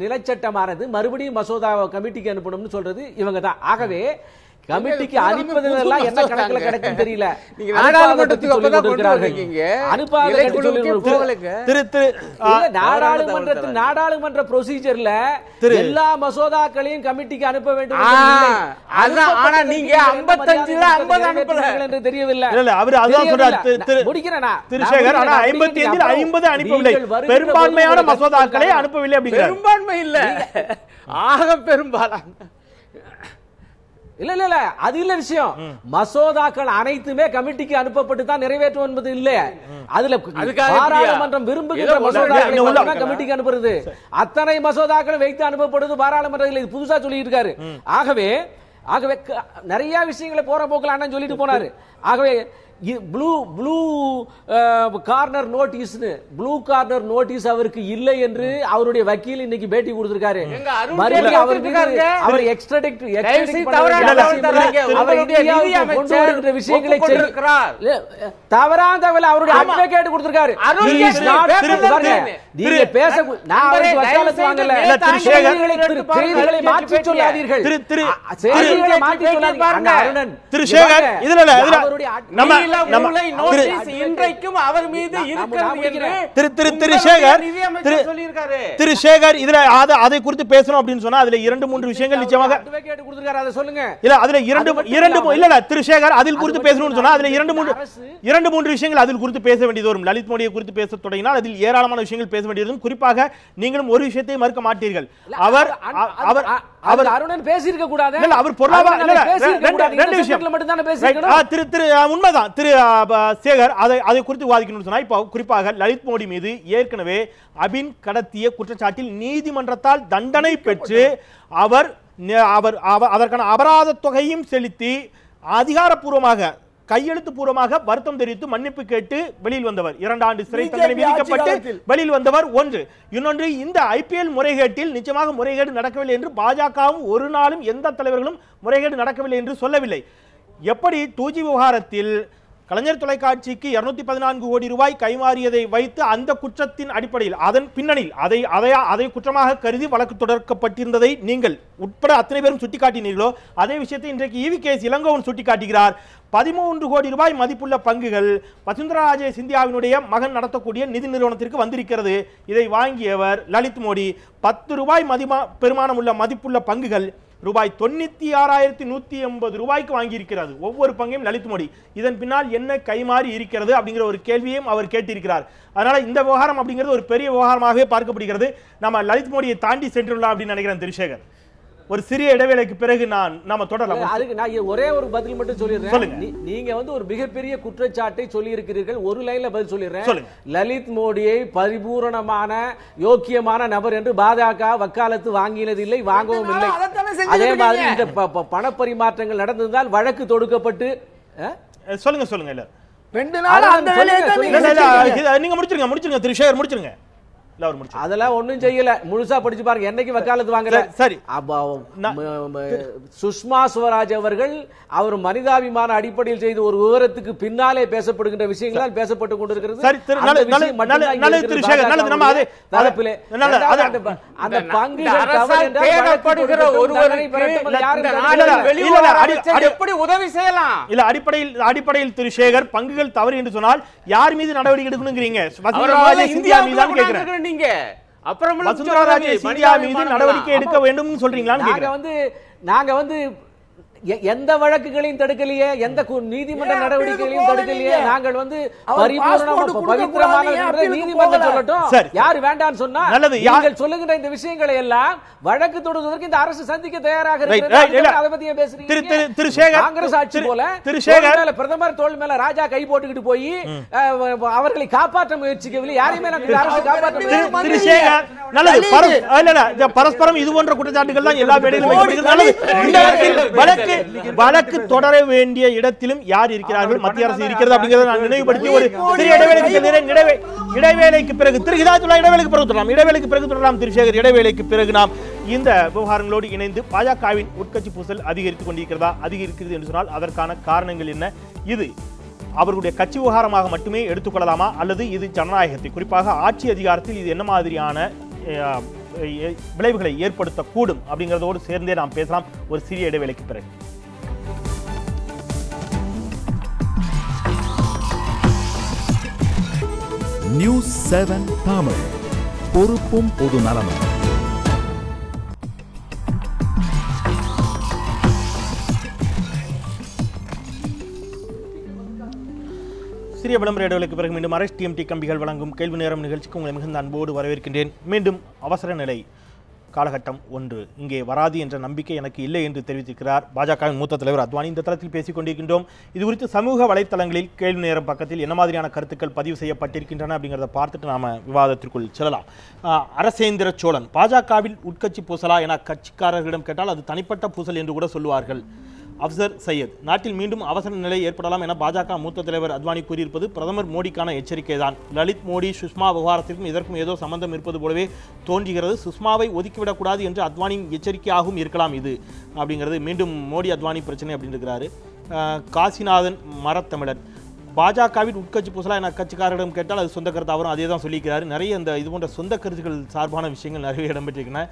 நிலச்சட்டமானது மறுபடியும் மசோதா கமிட்டிக்கு அனுப்பணும்னு சொல்றது இவங்க தான். ஆகவே கமிட்டிக்கு அனுப்பதெல்லாம் என்ன கணக்குல கிடைக்கும் தெரியல. நாடாளுமன்ற ப்ரொசீஜர்ல எல்லா மசோதாக்களையும் கமிட்டிக்கு அனுப்ப வேண்டும் என்று தெரியவில்லை. பெரும்பான்மையான மசோதாக்களை அனுப்பவில்லை. பெரும்பான்மை இல்ல, ஆக பெரும்பாலான இல்ல இல்ல இல்ல அது இல்ல விஷயம். மசோதாக்கள் அனைத்துமே கமிட்டிக்கு அனுப்பப்பட்டு தான் நிறைவேற்றும் என்பது இல்ல. அதுல பாராளுமன்றம் விரும்புகின்ற மசோதாக்களை கமிட்டிக்கு அனுப்புறது, அத்தனை மசோதாக்கள் வைத்து அனுப்பப்படுது பாராளுமன்றத்தில். இது புதுசா சொல்லி இருக்காரு. ஆகவே நிறைய விஷயங்களை போற போக்கில் அண்ணன் சொல்லிட்டு போனாரு. ஆகவே ப்ளூ கார்னர் நோட்டீஸ் அவருக்கு இல்லை என்று அவருடைய வக்கீல் இன்னைக்கு பேட்டி கொடுத்திருக்காரு. அவர் எக்ஸ்ட்ராடிக்ட் விஷயங்களை தவறான தகவல் அவருடைய அட்வொகேட் கொடுத்திருக்காரு. நீங்க பேச செய்திகளை மாற்றி சொல்லாதீர்கள். இன்றைக்கும் அவர் மீது திரு சேகர் இதுல அதை குறித்து பேசணும் அப்படின்னு சொன்னா அதுல 2-3 விஷயங்கள் நிச்சயமாக சொல்லுங்க. இல்ல அதுல இல்ல திரு சேகர் அதில் குறித்து பேசணும்னு சொன்னா அதுல 2-3 விஷயங்கள் அதில் குறித்து பேச வேண்டியது வரும். லலித் மோடியை குறித்து பேச தொடங்கினால் அதில் ஏராளமான விஷயங்கள் பேச வேண்டியது. குறிப்பாக நீங்களும் ஒரு விஷயத்தை மறுக்க மாட்டீர்கள். அவர் அருணன் பேசியிருக்க கூடாது. இல்ல அவர் பொருளாதார ரெண்டு விஷயம் உண்மைதான். திரு சேகர் அதை குறித்து விவாதிக்கணும்னு சொன்னா இப்போ குறிப்பாக லலித் மோடி மீது ஏற்கனவே அபின் கடத்திய குற்றச்சாட்டில் நீதிமன்றத்தால் தண்டனை பெற்று அவர் அதற்கான அபராத தொகையும் செலுத்தி அதிகாரப்பூர்வமாக கையெழுத்து பூர்வமாக வருத்தம் தெரிவித்து மன்னிப்பு கேட்டு வெளியில் வந்தவர். 2 ஆண்டு சிறை தண்டனை விதிக்கப்பட்டு வெளியில் வந்தவர் ஒன்று. இன்னொன்று, இந்த ஐபிஎல் முறைகேட்டில் நிச்சயமாக முறைகேடு நடக்கவில்லை என்று பாஜகவும் ஒரு நாளும் எந்த தலைவர்களும் முறைகேடு நடக்கவில்லை என்று சொல்லவில்லை. எப்படி 2G விவகாரத்தில் கலைஞர் தொலைக்காட்சிக்கு 214 கோடி ரூபாய் கைமாறியதை வைத்து அந்த குற்றத்தின் அடிப்படையில் அதன் பின்னணியில் அதை குற்றமாக கருதி வழக்கு தொடர்க்கப்பட்டிருந்ததை நீங்கள் உட்பட அத்தனை பேரும் சுட்டிக்காட்டினீர்களோ அதே விஷயத்தை இன்றைக்கு EVKS இளங்கோவன் சுட்டிக்காட்டுகிறார். 13 கோடி ரூபாய் மதிப்புள்ள பங்குகள் வசுந்தரா ராஜே சிந்தியாவினுடைய மகன் நடத்தக்கூடிய நிதி நிறுவனத்திற்கு வந்திருக்கிறது. இதை வாங்கியவர் லலித் மோடி. 10 ரூபாய் பெருமானம் உள்ள மதிப்புள்ள பங்குகள் ரூபாய் 96,180 ரூபாய்க்கு வாங்கியிருக்கிறது. ஒவ்வொரு பங்கையும் லலித் மோடி. இதன் பின்னால் என்ன கைமாறி இருக்கிறது அப்படிங்கிற ஒரு கேள்வியையும் அவர் கேட்டிருக்கிறார். அதனால இந்த விவகாரம் அப்படிங்கிறது ஒரு பெரிய விவகாரமாகவே பார்க்கப்படுகிறது. நம்ம லலித் மோடியை தாண்டி சென்றுள்ளோம் அப்படின்னு நினைக்கிறேன். திருஷேகர், ஒரு சிறிய இடைவேளைக்கு பிறகு நாம தொடரலாம். அதுக்கு நான் ஒரே ஒரு பதில் மட்டும் சொல்லிடுறேன். நீங்க ஒரு மிகப்பெரிய குற்றச்சாட்டை சொல்லி இருக்கிறீர்கள். ஒரு லைன்ல பதில் சொல்லிடுறேன். லலித் மோடியை பரிபூரணமான யோக்கியமான நபர் என்று பாஜக வக்காலத்து வாங்கினதில்லை, வாங்கவும் இல்லை. அதே மாதிரி இந்த பண பரிமாற்றங்கள் நடந்ததால் வழக்கு தொடுக்கப்பட்டு சொல்லுங்க இல்ல 2 நாள் நீங்க முடிச்சிருங்க திரு சேகர் முடிச்சிருங்க. அதெல்லாம் ஒண்ணும் செய்யல. முழுசா படிச்சு பாருங்க. என்னைக்கு வக்காலத்து வாங்கல. சரி, சுஷ்மா ஸ்வராஜ் அவர்கள் அவர் மனிதாபிமான அடிப்படையில் செய்த ஒரு விவரத்துக்கு பின்னாலே பேசப்படுகின்ற விஷயங்களால் பேசப்பட்டு கொண்டிருக்கிறது. அந்த எப்படி உதவி செய்யலாம் இல்ல அடிப்படையில் திரு சேகர் பங்குகள் தவறு என்று சொன்னால் யார் மீது நடவடிக்கை எடுக்கணுங்கிறீங்க? இந்தியா மீது கேட்கிறேன். வசுந்தரா ராஜே சிந்தியா மீது நடவடிக்கை எடுக்க வேண்டும் சொல்றீங்களா? நாங்க எந்த வழக்குகளையும் தடுக்கலையே, எந்த நீதிமன்ற நடவடிக்கைகளையும் தடுக்கலையே. நாங்கள் பவித்திரமான நீதிமன்றம் சொல்லட்டும். யாரு வேண்டாம்னு சொன்னா நீங்கள் சொல்லுகின்ற இந்த விஷயங்களை எல்லாம் வழக்கு தொடுவதற்கு இந்த அரசு சந்திக்க தயாராக இருக்கிறது. அதை பத்தி பேசுறீங்க. காங்கிரஸ் ஆட்சி போல பிரதமர் தோள் மேல ராஜா கை போட்டுக்கிட்டு போய் அவர்களை காப்பாற்ற முயற்சிக்கவில்லை. யாரையுமே அரசு காப்பாற்ற பரஸ்பரம் இது போன்ற குற்றச்சாட்டுகள் தான் எல்லா வழக்கு தொடர வேண்டிய இடத்திலும் யார் இருக்கிறார்கள்? மத்திய அரசு இருக்கிறது அப்படிங்கறத நான் நினைவுபடுத்தி ஒரு சிறிய இடைவேளைக்கு பிறகு இடைவேளைக்கு பிறகு தொடரலாம். திருஷேகர், இடைவேளைக்கு பிறகு நாம் இந்த விவகாரங்களோடு இணைந்து பாஜகவின் உட்கட்சி பூசல் அதிகரித்துக் கொண்டிருக்கிறது என்று சொன்னால் அதற்கான காரணங்கள் என்ன? இது அவர்களுடைய கட்சி விவகாரமாக மட்டுமே எடுத்துக்கொள்ளலாமா, அல்லது இது ஜனநாயகத்தை குறிப்பாக ஆட்சி அதிகாரத்தில் இது என்ன மாதிரியான விளைவுகளை ஏற்படுத்தக்கூடும் அப்படிங்கிறதோடு சேர்ந்தே நாம் பேசலாம் ஒரு சிறிய இடைவேளைக்கு பிறகு. நியூஸ் 7 தமிழ், பொறுப்பும் பொது நலமும். சிறிய விளம்பர இடைவேளைக்கு பிறகு மீண்டும் RSTMT கம்பிகள் வழங்கும் கேள்வி நேரம் நிகழ்ச்சிக்கு உங்களை மிகுந்த அன்போடு வரவேற்கின்றேன். மீண்டும் அவசர நிலை காலகட்டம் 1 இங்கே வராது என்ற நம்பிக்கை எனக்கு இல்லை என்று தெரிவித்திருக்கிறார் பாஜகவின் மூத்த தலைவர் அத்வானி. இந்த தளத்தில் பேசிக் கொண்டிருக்கின்றோம். இது குறித்து சமூக வலைத்தளங்களில் கேள்வி நேரம் பக்கத்தில் என்ன மாதிரியான கருத்துக்கள் பதிவு செய்யப்பட்டிருக்கின்றன அப்படிங்கிறத பார்த்துட்டு நாம விவாதத்திற்குள் செல்லலாம். அரசேந்திர சோழன், பாஜகவில் உட்கட்சி பூசலா என கட்சிக்காரர்களிடம் கேட்டால் அது தனிப்பட்ட பூசல் என்று கூட சொல்லுவார்கள். அப்சர் சையத், நாட்டில் மீண்டும் அவசர நிலை ஏற்படலாம் என பாஜக மூத்த தலைவர் அத்வானி கூறியிருப்பது பிரதமர் மோடிக்கான எச்சரிக்கை தான். லலித் மோடி சுஷ்மா விவகாரத்திற்கும் இதற்கும் ஏதோ சம்பந்தம் இருப்பது போலவே தோன்றுகிறது. சுஷ்மாவை ஒதுக்கிவிடக்கூடாது என்று அத்வானியின் எச்சரிக்கையாகவும் இருக்கலாம் இது அப்படிங்கிறது. மீண்டும் மோடி அத்வானி பிரச்சனை அப்படின்னு இருக்கிறாரு. காசிநாதன் மரத்தமிழன், பாஜகவின் உட்கட்சி பூசலா என கட்சிக்காரரிடம் கேட்டால் அது சொந்த கருத்து, அவரும் அதே தான் சொல்லியிருக்கிறாரு. நிறைய இந்த இது போன்ற சொந்த கருத்துக்கள் சார்பான விஷயங்கள் நிறைய இடம்பெற்றிருக்கின்றன.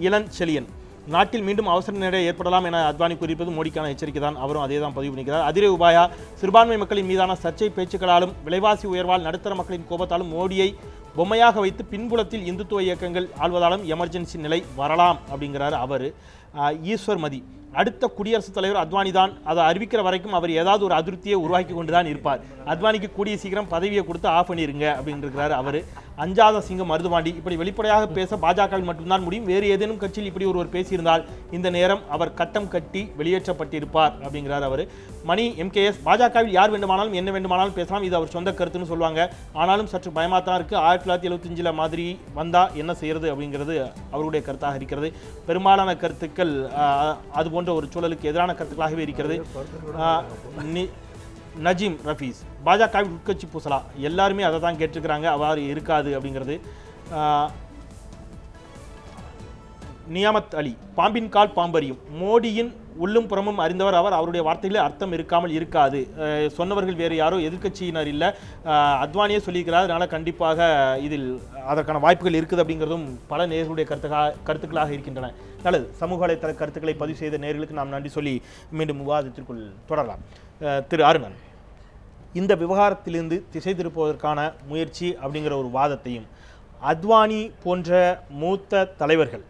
இளன் செலியன், நாட்டில் மீண்டும் அவசர நிலை ஏற்படலாம் என அத்வானி குறிப்பது மோடிக்கான எச்சரிக்கை தான், அவரும் அதே தான் பதிவு பண்ணிக்கிறார். அதிரே உபாயா, சிறுபான்மை மக்களின் மீதான சர்ச்சை பேச்சுக்களாலும் விலைவாசி உயர்வால் நடுத்தர மக்களின் கோபத்தாலும் மோடியை பொம்மையாக வைத்து பின்புலத்தில் இந்துத்துவ இயக்கங்கள் ஆள்வதாலும் எமர்ஜென்சி நிலை வரலாம் அப்படிங்கிறார் அவர். ஈஸ்வர் மதி, அடுத்த குடியரசுத் தலைவர் அத்வானி தான், அதை அறிவிக்கிற வரைக்கும் அவர் ஏதாவது ஒரு அதிருப்தியை உருவாக்கி கொண்டு தான் இருப்பார். அத்வானிக்கு கூடிய சீக்கிரம் பதவியை கொடுத்து ஆஃப் பண்ணிருங்க அப்படின்னு இருக்கிறார் அவர். அஞ்சாத சிங்கம் மருதுபாண்டி, இப்படி வெளிப்படையாக பேச பாஜகவில் மட்டும்தான் முடியும், வேறு ஏதேனும் கட்சியில் இப்படி ஒருவர் பேசியிருந்தால் இந்த நேரம் அவர் கட்டம் கட்டி வெளியேற்றப்பட்டிருப்பார் அப்படிங்கிறார் அவர். மணி MKS, பாஜகவில் யார் வேண்டுமானாலும் என்ன வேண்டுமானாலும் பேசலாம், இது அவர் சொந்த கருத்துன்னு சொல்லுவாங்க, ஆனாலும் சற்று பயமாக தான் இருக்குது. 1975 மாதிரி வந்தால் என்ன செய்யறது அப்படிங்கிறது அவருடைய கருத்தாக இருக்கிறது. பெரும்பாலான கருத்துக்கள் அது போன்ற ஒரு சூழலுக்கு எதிரான கருத்துக்களாகவே இருக்கிறது. நஜீம் ரஃபீஸ், பாஜகவின் உட்கட்சி பூசலா, எல்லாருமே அதை தான் கேட்டிருக்கிறாங்க, அவ்வாறு இருக்காது அப்படிங்கிறது. நியாமத் அலி, பாம்பின் கால் பாம்பறியும், மோடியின் உள்ளும் புறமும் அறிந்தவர் அவர், அவருடைய வார்த்தைகளில் அர்த்தம் இருக்காமல் இருக்காது. சொன்னவர்கள் வேறு யாரோ எதிர்க்கட்சியினர் இல்லை, அத்வானியே சொல்லியிருக்கிறார். அதனால் கண்டிப்பாக இதில் அதற்கான வாய்ப்புகள் இருக்குது அப்படிங்கிறதும் பல நேர்களுடைய கருத்துக்களாக இருக்கின்றன. நல்லது, சமூக வலைத்தள கருத்துக்களை பதிவு செய்த நேர்களுக்கு நாம் நன்றி சொல்லி மீண்டும் விவாதத்திற்குள் தொடரலாம். திரு அருணன், இந்த விவகாரத்திலிருந்து திசை திருப்புவதற்கான முயற்சி அப்படிங்கிற ஒரு வாதத்தையும் அத்வானி போன்ற மூத்த தலைவர்கள்,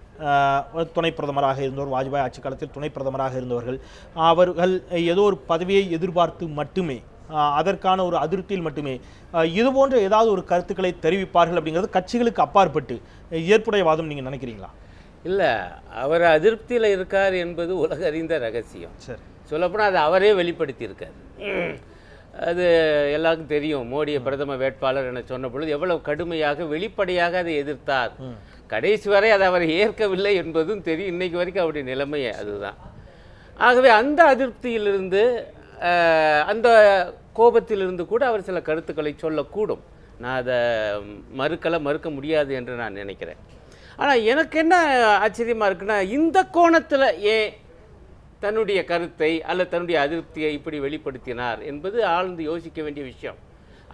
துணை பிரதமராக இருந்தவர், வாஜ்பாய் ஆட்சி காலத்தில் துணை பிரதமராக இருந்தவர்கள், அவர்கள் ஏதோ ஒரு பதவியை எதிர்பார்த்து மட்டுமே, அதற்கான ஒரு அதிருப்தியில் மட்டுமே இது போன்ற ஏதாவது ஒரு கருத்துக்களை தெரிவிப்பார்கள் அப்படிங்கிறது கட்சிகளுக்கு அப்பாற்பட்டு ஏற்புடைய வாதம் நீங்கள் நினைக்கிறீங்களா? இல்லை, அவர் அதிருப்தியில் இருக்கார் என்பது உலக அறிந்த ரகசியம். சரி, சொல்லப்போனால் அது அவரே வெளிப்படுத்தியிருக்கார். அது எல்லாருக்கும் தெரியும். மோடியை பிரதம வேட்பாளர் என சொன்ன பொழுது எவ்வளவு கடுமையாக வெளிப்படையாக அதை எதிர்த்தார். கடைசி வரை அதை அவர் ஏற்கவில்லை என்பதும் தெரியும். இன்னைக்கு வரைக்கும் அவருடைய நிலைமையே அதுதான். ஆகவே அந்த அதிருப்தியிலிருந்து, அந்த கோபத்திலிருந்து கூட அவர் சில கருத்துக்களை சொல்லக்கூடும். நான் அதை மறுக்க முடியாது என்று நான் நினைக்கிறேன். ஆனால் எனக்கு என்ன ஆச்சரியமாக இருக்குன்னா, இந்த கோணத்தில் ஏன் தன்னுடைய கருத்தை அல்லது தன்னுடைய அதிருப்தியை இப்படி வெளிப்படுத்தினார் என்பது ஆழ்ந்து யோசிக்க வேண்டிய விஷயம்.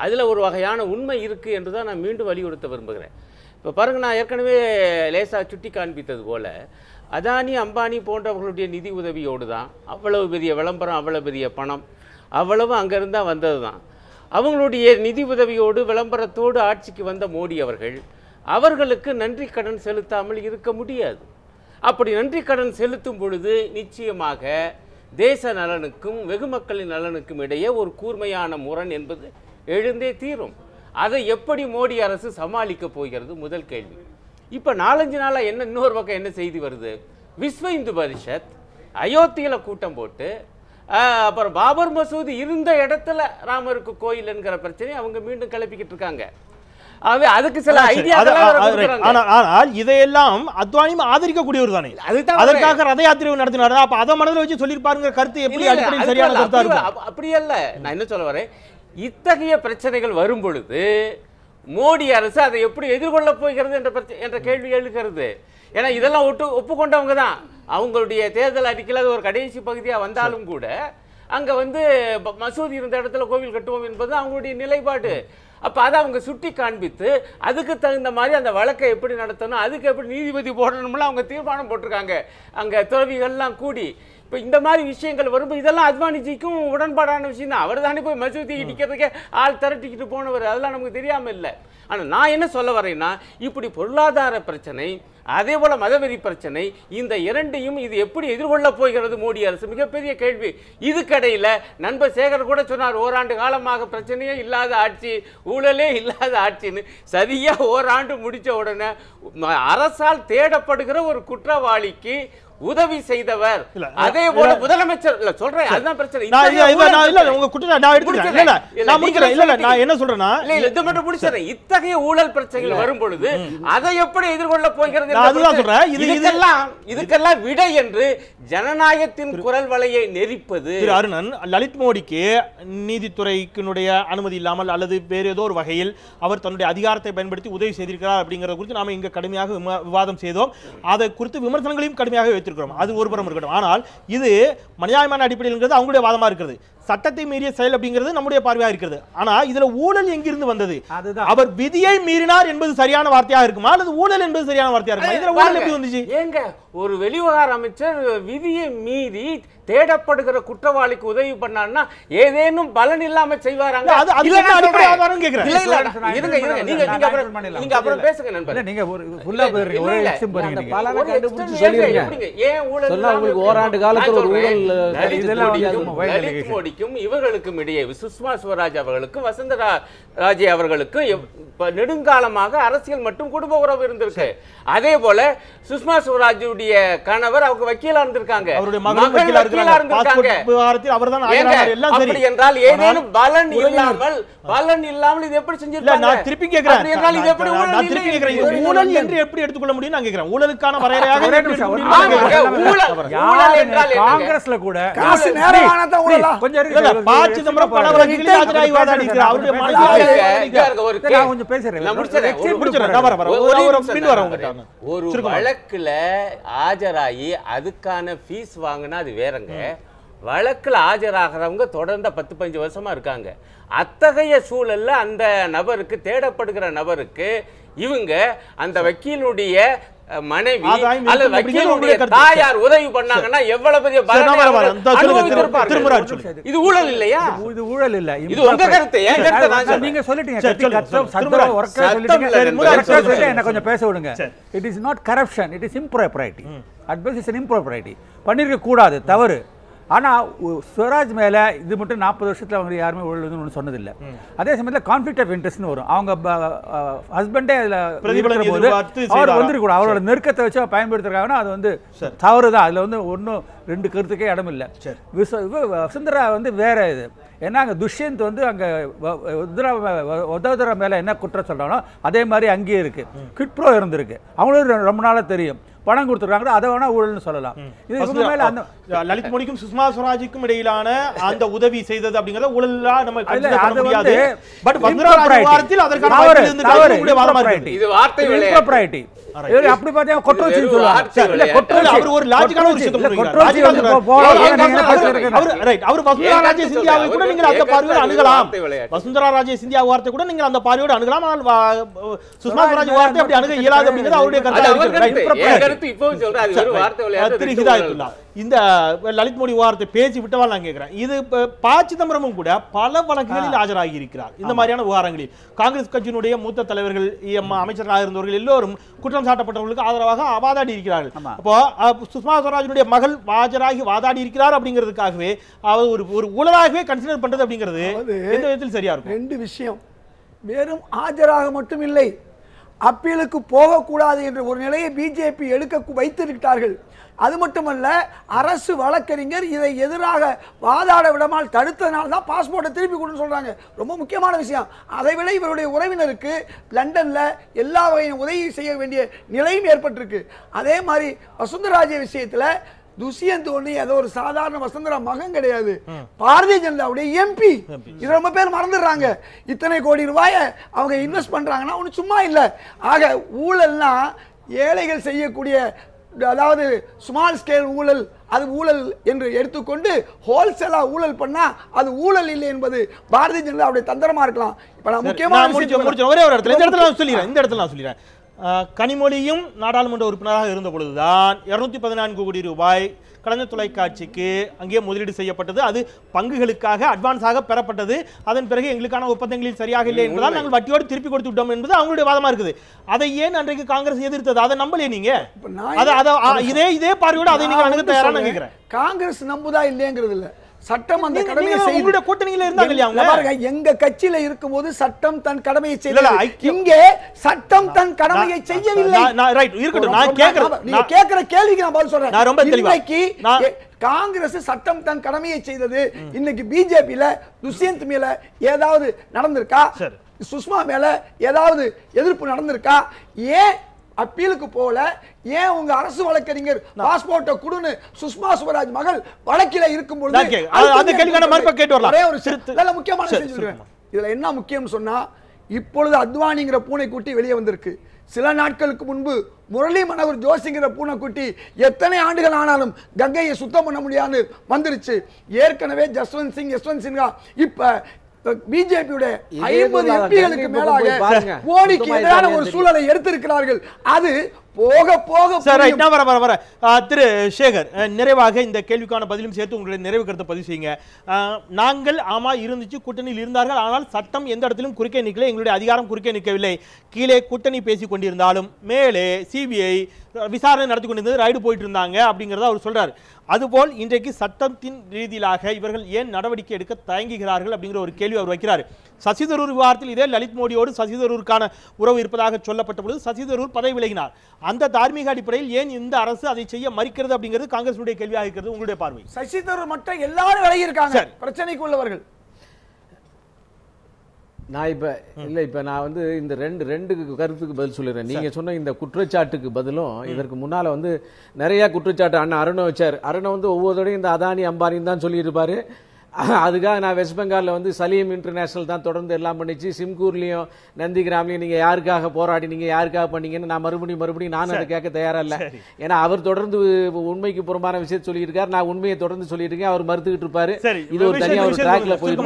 அதில் ஒரு வகையான உண்மை இருக்குது என்று தான் நான் மீண்டும் வலியுறுத்த விரும்புகிறேன். இப்போ பாருங்கள், நான் ஏற்கனவே லேசாக சுட்டி காண்பித்தது போல் அதானி அம்பானி போன்றவர்களுடைய நிதி உதவியோடு தான் அவ்வளவு பெரிய விளம்பரம், அவ்வளவு பெரிய பணம், அவ்வளவு அங்கேருந்து தான் வந்தது தான். அவங்களுடைய நிதி உதவியோடு விளம்பரத்தோடு ஆட்சிக்கு வந்த மோடி அவர்களுக்கு நன்றி கடன் செலுத்தாமல் இருக்க முடியாது. அப்படி நன்றி கடன் செலுத்தும் பொழுது நிச்சயமாக தேச நலனுக்கும் வெகு மக்களின் நலனுக்கும் இடையே ஒரு கூர்மையான முரண் என்பது எழுந்தே தீரும். அதை எப்படி மோடி அரசு சமாளிக்க போகிறது முதல் கேள்வி. இப்போ 4-5 நாளாக இன்னொரு பக்கம் என்ன செய்தி வருது, விஸ்வ இந்து பரிஷத் அயோத்தியில் கூட்டம் போட்டு, அப்புறம் பாபர் மசூதி இருந்த இடத்துல ராமருக்கு கோயில் என்கிற பிரச்சனை அவங்க மீண்டும் கிளப்பிக்கிட்டு இருக்காங்க. அதுக்கு சில ஆனால் இதையெல்லாம் அத்வானியும் ஆதரிக்கக்கூடியவர் தானே, அதற்காக ரத யாத்திரை நடத்தினார். அப்ப அதை மனதில் வச்சு சொல்லியிருப்பாருங்கிற கருத்து எப்படி சரியான கருத்தா இருக்கும்? அப்படி அல்ல. நான் என்ன சொல்ல வரேன், இத்தகைய பிரச்சனைகள் வரும் பொழுது மோடி அரசு அதை எப்படி எதிர்கொள்ள போகிறது என்ற கேள்வி எழுகிறது. ஏன்னா இதெல்லாம் ஒப்புக்கொண்டவங்க தான். அவங்களுடைய தேர்தல் அறிக்கையில் அது ஒரு கடைசி பகுதியாக வந்தாலும் கூட அங்கே மசூதி இருந்த இடத்துல கோவில் கட்டுவோம் என்பது அவங்களுடைய நிலைப்பாடு. அப்போ அதை அவங்க சுட்டி காண்பித்து அதுக்கு தகுந்த மாதிரி அந்த வழக்கை எப்படி நடத்தணும், அதுக்கு எப்படி நீதிபதி போடணும்ல அவங்க தீர்மானம் போட்டிருக்காங்க அங்கே துறவிகள்லாம் கூடி. இப்போ இந்த மாதிரி விஷயங்கள் வரும்போது இதெல்லாம் அத்வானிஜிக்கும் உடன்பாடான விஷயம் தான். அவர் தானே போய் மசூதி இடிக்கிறதுக்கே ஆள் திரட்டிக்கிட்டு போனவர், அதெல்லாம் நமக்கு தெரியாமல் இல்லை. ஆனால் நான் என்ன சொல்ல வரேன்னா, இப்படி பொருளாதார பிரச்சனை, அதே போல மதவெறி பிரச்சனை, இந்த இரண்டையும் இது எப்படி எதிர்கொள்ள போகிறது மோடி அரசு, மிகப்பெரிய கேள்வி. இதுக்கடையில் நண்பர் சேகர் கூட சொன்னார், ஓராண்டு காலமாக பிரச்சனையே இல்லாத ஆட்சி, ஊழலே இல்லாத ஆட்சின்னு. சரியா ஓராண்டு முடித்த உடனே அரசால் தேடப்படுகிற ஒரு குற்றவாளிக்கு உதவி செய்தவர். இல்ல, அதே போல முதலமைச்சர் இல்ல சொல்றேன், அதுதான் பிரச்சனை. என்ன சொல்றேன்னா இது மட்டும் முடிச்சிடறேன். இத்தகைய ஊழல் பிரச்சனைகள் வரும் பொழுது அதை எப்படி எதிர்கொள்ள போகிறது? அதுதான் சொல்றேன். இதுக்கெல்லாம் விடை என்று ஜனநாயகத்தின் குரல் வலையை நெரிப்பது. திரு அருணன், லலித் மோடிக்கு நீதித்துறையினுடைய அனுமதி இல்லாமல் அல்லது வேறு ஏதோ ஒரு வகையில் அவர் தன்னுடைய அதிகாரத்தை பயன்படுத்தி உதவி செய்திருக்கிறார் அப்படிங்கறது குறித்து நாம இங்க கடுமையாக விவாதம் செய்தோம். அதை குறித்து விமர்சனங்களையும் கடுமையாக வைத்திருக்கிறோம். அது ஒரு புறம் இருக்கட்டும். ஆனால் இது மனிதாபிமான அடிப்படையில் அவங்களுடைய வாதமா இருக்கிறது. சட்டத்தை மீறிய செயல் அப்படிங்கிறது நம்முடைய பார்வையாக இருக்கிறது. ஆனா இதுல ஊழல் எங்கிருந்து வந்தது? அவர் விதியை மீறினார் என்பது சரியான வார்த்தையாக இருக்குமா அல்லது ஊழல் என்பது சரியான வார்த்தையா இருக்குமா? இதுல ஊழல் எப்படி வந்துச்சு? ஏங்க ஒரு வெளிவிவகார அமைச்சர் விதியை மீறி தேடப்படுகிற குற்றவாளிக்கு உதவி பண்ணான்னா ஏதேனும் பலன் இல்லாம செய்வாராங்க? நீங்க அப்புறம் பேசுங்க நண்பர். நீங்க ஃபுல்லா போறீங்க, ஒரு எக்ஸ்ட்ரீம் போறீங்க. பலனை கண்டுபிடிச்சு சொல்லிருங்க. ஏன் ஊழல் சொன்னா உங்களுக்கு ஓராண்டு காலத்துல ஒரு ஊழல் லலித் மோடிக்கும் இவர்களுக்கும் இடையே சுஷ்மா ஸ்வராஜ் அவர்களுக்கும் வசுந்தரா ராஜே அவர்களுக்கும் நெடுங்காலமாக அரசியல் மற்றும் குடும்ப உறவு இருந்திருக்கு. அதே போல சுஷ்மா ஸ்வராஜுடைய கணவர் அவங்க வக்கீலா இருந்திருக்காங்க, அவருடைய மகள் வக்கீலா இருந்திருக்காங்க. அவர்தான் அப்படி என்றால் ஏதேனும் பலன் இல்லாமல் இது எப்படி செஞ்சிருக்காங்க? நான் திருப்பி கேக்குறேன், ஊழல் என்று எப்படி எடுத்துக்கொள்ள முடியும் நான் கேக்குறேன். ஊழலுக்கான வரையறையாக காங்கிரஸ்ல கூட காசு நேரமான தான் ஊழலா? கொஞ்சம் ப. சிதம்பரம் பல வழக்குகளில் ஆஜராகி வாதாடி இருக்கிறார். அவருடைய ஒரு வழக்குல ஆஜராகி அதுக்கான ஃபீஸ் வாங்கினா அது வேறங்க. வழக்குல ஆஜராகிறவங்க தொடர்ந்து 10-15 வருஷமா இருக்காங்க. அத்தகைய சூழல்ல அந்த நபருக்கு, தேடப்படுகிற நபருக்கு இவங்க அந்த வக்கீலுடைய மனைவி அல்லது வக்கீலுடைய தாயார் உதவி பண்ணாங்கன்னா எவ்வளவு பெரிய அனுபவித்திருப்பார்கள். இது ஊழல் இல்லையா? இது ஊழல் இல்ல. இது உங்க கருத்து. நீங்க சொல்லிட்டீங்க, என்ன கொஞ்சம் பேச விடுங்க. It is not corruption, it is impropriety. At best is an impropriety. பண்ணிருக்க கூடாது, தவறு. ஆனால் ஸ்வராஜ் மேலே இது மட்டும் 40 வருஷத்தில் அவங்க யாருமே ஊழல் ஒன்று சொன்னதில்லை. அதே சமயத்தில் கான்ஃப்ளிக்ட் ஆஃப் இன்ட்ரெஸ்ட்னு வரும். அவங்க ஹஸ்பண்டே அதில் போது அவர் வந்துருக்கூடாது. அவரோட நெருக்கத்தை வச்சு பயன்படுத்துறாங்கன்னா அது வந்து தவறு தான். அதில் வந்து ஒன்றும் ரெண்டு கருத்துக்கே இடம் இல்லை. வசுந்தரா வந்து வேற இது. ஏன்னா அங்கே துஷ்யந்த் வந்து அங்கே வதோதரா மேலே என்ன குற்றம் சொல்கிறாங்களோ அதே மாதிரி அங்கேயே இருக்குது. கிட்ப்ரோ இருந்திருக்கு, அவங்களும் ரொம்ப நாளாக தெரியும். பணம் கொடுத்துருக்காங்க, அதை வேணா ஊழல்னு சொல்லலாம். இது மேல அந்த லலித் மோடிக்கும் சுஷ்மா ஸ்வராஜுக்கும் இடையிலான அந்த உதவி செய்தது அப்படிங்கறத ஊழலா நம்ம கன்சிடர் பண்ண முடியாது. பட் வசுந்தரா வாரத்தில் அதற்கான இது வார்த்தை விளையாட்டு. அப்படி பார்த்தா கொட்ரோச்சி சொல்லுவாங்க. இல்ல கொட்ரோச்சி அவர் ஒரு லாஜிக்கான ஒரு விஷயத்தை சொல்றாரு. அவர் வசுந்தரா ராஜே சிந்தியாவை கூட நீங்க அந்த பார்வையோட அணுகலாம். வசுந்தரா ராஜே சிந்தியா வார்த்தை கூட நீங்க அந்த பார்வையோட அணுகலாம். ஆனால் சுஷ்மா ஸ்வராஜ் வார்த்தை அப்படி அணுக இயலாது அப்படிங்கிறது அவருடைய கருத்து. இந்த லலித் மோடி வார்த்தை பேச்சு விட்டவால் நான் கேட்கிறேன். இது ப. சிதம்பரமும் கூட பல வழக்குகளில் ஆஜராகி இருக்கிறார். இந்த மாதிரியான விவகாரங்களில் காங்கிரஸ் கட்சியினுடைய மூத்த தலைவர்கள், அமைச்சர்களாக இருந்தவர்கள் எல்லோரும் குற்றம் சாட்டப்பட்டவர்களுக்கு ஆதரவாக வாதாடி இருக்கிறார்கள். அப்போ சுஷ்மா ஸ்வராஜனுடைய மகள் ஆஜராகி வாதாடி இருக்கிறார் அப்படிங்கிறதுக்காகவே அவர் ஒரு ஊழலாகவே கன்சிடர் பண்றது அப்படிங்கிறது எந்த விதத்தில் சரியா இருக்கும்? ரெண்டு விஷயம். வெறும் ஆஜராக மட்டும் இல்லை, அப்பீலுக்கு போகக்கூடாது என்ற ஒரு நிலையை பிஜேபி எடுக்க வைத்திருக்கிறார்கள். அது மட்டுமல்ல, அரசு வழக்கறிஞர் இதை எதிராக வாதாட விடாமல் தடுத்ததனால தான் பாஸ்போர்ட்டை திருப்பி கொடுன்னு சொல்றாங்க. ரொம்ப முக்கியமான விஷயம். அதை விட இவருடைய உறவினருக்கு லண்டன்ல எல்லா வகையும் உதவி செய்ய வேண்டிய நிலையும் ஏற்பட்டிருக்கு. அதே மாதிரி வசுந்தராஜே விஷயத்துல துஷ்யந்த் ஒண்ணு ஏதோ ஒரு சாதாரண வசுந்தரா மகன் கிடையாது, பாரதிய ஜனதாவுடைய எம்பி. இது ரொம்ப பேர் மறந்துடுறாங்க. இத்தனை கோடி ரூபாயை அவங்க இன்வெஸ்ட் பண்றாங்கன்னா ஒண்ணு சும்மா இல்லை. ஆக ஊழல்னா ஏழைகள் செய்யக்கூடிய, அதாவது ஸ்மால் ஸ்கேல் ஊழல், அது ஊழல் என்று எடுத்துக்கொண்டு ஹோல்சேலா ஊழல் பண்ணா அது ஊழல் இல்லை என்பது பாரதிய ஜனதாவுடைய தந்திரமா இருக்கலாம். இப்ப நான் முக்கியமான ஒரே ஒரு இடத்துல இந்த இடத்துல நான் சொல்லிடுறேன். கனிமொழியும் நாடாளுமன்ற உறுப்பினராக இருந்த பொழுதுதான் 214 கோடி ரூபாய் கலைஞர் தொலைக்காட்சிக்கு அங்கே முதலீடு செய்யப்பட்டது. அது பங்குகளுக்காக அட்வான்ஸாக பெறப்பட்டது. அதன் பிறகு எங்களுக்கான ஒப்பந்தங்களில் சரியாக இல்லை என்பதால் நாங்கள் வட்டியோடு திருப்பி கொடுத்து விட்டோம் என்பது அவங்களுடைய வாதமா இருக்குது. அதை ஏன் அன்றைக்கு காங்கிரஸ் எதிர்த்தது? அதை நம்பலையே நீங்க. இதே பார்வையோடு அதை நீங்க அணுக தயாரா கேட்கிறேன். காங்கிரஸ் நம்புதா இல்லையங்கிறது இல்ல. சட்டம் அந்த கடமையை நீங்க செய்யுது. உங்களுடைய கூட்டணியில இருந்தாங்க இல்லையா அவங்க? பாருங்க, எங்க கட்சியில இருக்கும்போது சட்டம் தன் கடமையை இல்ல, இல்ல, செய்யல. ஐக்கியம். இங்கே சட்டம் தன் கடமையை செய்யவில்லை. ரைட் இருக்கட்டும். நான் கேக்குறேன். நீங்க கேக்குற கேள்விக்கு நான் பதில் சொல்றேன். நான் ரொம்ப தெளிவா. இன்னைக்கு காங்கிரஸ் சட்டம் தன் கடமையை செய்தது. இன்னைக்கு பிஜேபியில துஷ்யந்த் மேல ஏதாவது நடந்திருக்கா? சுஷ்மா மேல ஏதாவது எதிர்ப்பு நடந்திருக்கா? ஏன் அப்பீலுக்கு போல? ஏன் உங்க அரசு வழக்கறிஞர் பாஸ்போர்ட்டை கொடுன்னு சுஷ்மா சுவராஜ் மகள் வழக்கில இருக்கும் பொழுது அந்த கேள்விக்கான மறுப்பை கேட்டு வரலாம். ஒரே ஒரு நல்ல முக்கியமான விஷயம் சொல்றேன். இதுல என்ன முக்கியம் சொன்னா, இப்பொழுது அத்வானிங்கிற பூனைக்குட்டி வெளியே வந்திருக்கு. சில நாட்களுக்கு முன்பு முரளி மனோகர் ஜோஷிங்கிற பூனைக்குட்டி எத்தனை ஆண்டுகள் ஆனாலும் கங்கையை சுத்தம் பண்ண முடியாது வந்துருச்சு. ஏற்கனவே ஜஸ்வந்த் சிங் யஸ்வந்த் சின்ஹா இப்ப பிஜேபியுடைய 50 எம்பிகளுக்கு மேலாக மோடிக்கு எதிரான ஒரு சூழலை எடுத்திருக்கிறார்கள். அது போக போக திரு சேகர், நிறைவாக இந்த கேள்விக்கான பதிலும் சேர்த்து உங்களுடைய நிறைவு கருத்தை பதிவு செய்யுங்க. நாங்கள் ஆமா இருந்துச்சு, கூட்டணியில் இருந்தார்கள், ஆனால் சட்டம் எந்த இடத்திலும் குறுக்கே நிற்கல, எங்களுடைய அதிகாரம் குறுக்கே நிற்கவில்லை. கீழே கூட்டணி பேசிக் கொண்டிருந்தாலும் மேலே சிபிஐ விசாரணை நடத்தி கொண்டிருந்தது, ரைடு போயிட்டு இருந்தாங்க அப்படிங்கிறத அவர் சொல்றாரு. அதுபோல் இன்றைக்கு சட்டத்தின் ரீதியிலாக இவர்கள் ஏன் நடவடிக்கை எடுக்க தயங்குகிறார்கள் அப்படிங்கிற ஒரு கேள்வி அவர் வைக்கிறார். சசி தரூர் விவகாரத்தில் இதே லலித் மோடியோடு சசி தரூருக்கான உறவு இருப்பதாக சொல்லப்பட்ட பொழுது சசி தரூர் பதவி விலகினார். அந்த தார்மீக அடிப்படையில் ஏன் இந்த அரசு அதை செய்ய மறுக்கிறது அப்படிங்கிறது காங்கிரசுடைய கேள்வியாக இருக்கிறது. உங்களுடைய பார்வை? சசி தரூர் மட்டும் எல்லாரும் விலகி இருக்காங்க, பிரச்சனைக்கு உள்ளவர்கள். நான் இப்ப நான் வந்து இந்த ரெண்டு கருத்துக்கு பதில் சொல்லிடுறேன். நீங்க சொன்ன இந்த குற்றச்சாட்டுக்கு பதிலும் இதற்கு முன்னால வந்து நிறைய குற்றச்சாட்டு அண்ணா அருணை வச்சார். அருணை வந்து ஒவ்வொருத்தரையும் இந்த அதானி அம்பானின்னு தான் சொல்லிட்டு இருப்பாரு. அதுக்காக நான் வெஸ்ட் பெங்காலில் வந்து சலீம் இன்டர்நேஷனல் தான் தொடர்ந்து எல்லாம் பண்ணிச்சு. சிம்கூர்லையும் நந்திகிராம்லையும் நீங்க யாருக்காக போராடினீங்க, யாருக்காக பண்ணீங்கன்னு நான் மறுபடியும் நான் அதை கேட்க தயாரா இல்லை. ஏன்னா அவர் தொடர்ந்து உண்மைக்கு புறம்பான விஷயத்தை சொல்லிட்டு இருக்காரு, நான் உண்மையை தொடர்ந்து சொல்லிட்டு இருக்கேன், அவர் மறுத்துக்கிட்டு இருப்பாரு. இது ஒரு தனியா ஒரு ட்ராக்ல போயிட்டு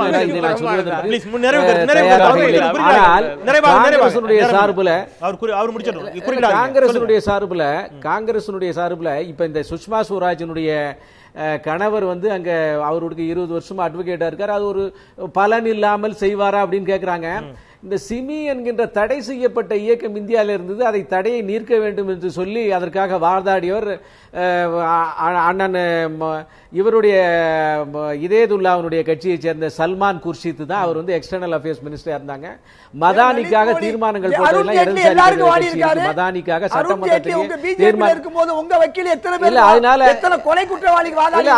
காங்கிரசுடைய சார்புல இப்ப இந்த சுஷ்மா ஸ்வராஜனுடைய கணவர் வந்து அங்க அவருக்கு 20 வருஷமா அட்வொகேட்டா இருக்காரு. அது ஒரு பலன் இல்லாமல் செய்வாரா அப்படின்னு கேக்குறாங்க. இந்த சிமி என்கின்ற தடை செய்யப்பட்ட இயக்கம் இந்தியாவில் இருந்தது, அதை தடையை நீர்க்க வேண்டும் என்று சொல்லி அதற்காக வாதாடியவர் அண்ணன் இவருடைய இதேதுல்லாவுடைய கட்சியை சேர்ந்த சல்மான் குர்ஷித் தான். அவர் வந்து எக்ஸ்டர்னல் அஃபேர்ஸ் மினிஸ்டரா இருந்தாங்க. மதானிக்காக தீர்மானங்கள் போட்டதெல்லாம் மதானிக்காக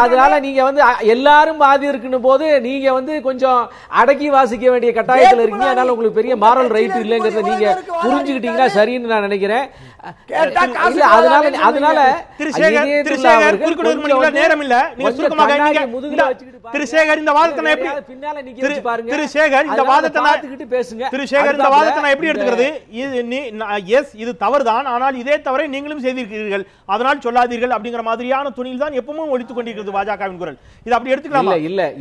அதனால நீங்க வந்து எல்லாரும் வாதி இருக்கணும் போது நீங்க வந்து கொஞ்சம் அடக்கி வாசிக்க வேண்டிய கட்டாயத்தில் இருக்கீங்க. அதனால உங்களுக்கு பெரிய மாரல் ரைட் இல்லைங்கிறத நீங்க புரிஞ்சுக்கிட்டீங்கன்னா சரின்னு நான் நினைக்கிறேன். அதனால நேரம் இல்ல, நீங்க சுருக்கமாக திரு சேகர் இந்த வாதத்தை பின்னால நீங்க பாருங்க. திரு சேகர் இந்த வாதத்தை பேசுங்க. திரு சேகர் இந்த வாதத்தை நான் எப்படி எடுத்துக்கிறது? இது தவறுதான், ஆனால் இதே தவறை நீங்களும் செய்திருக்கிறீர்கள், அதனால் சொல்லாதீர்கள் அப்படிங்கிற மாதிரியான துணியில் தான் எப்பவும் ஒழித்துக் கொண்டிருக்கிறது பாஜகவின் குரல். இது அப்படி எடுத்துக்கலாம்?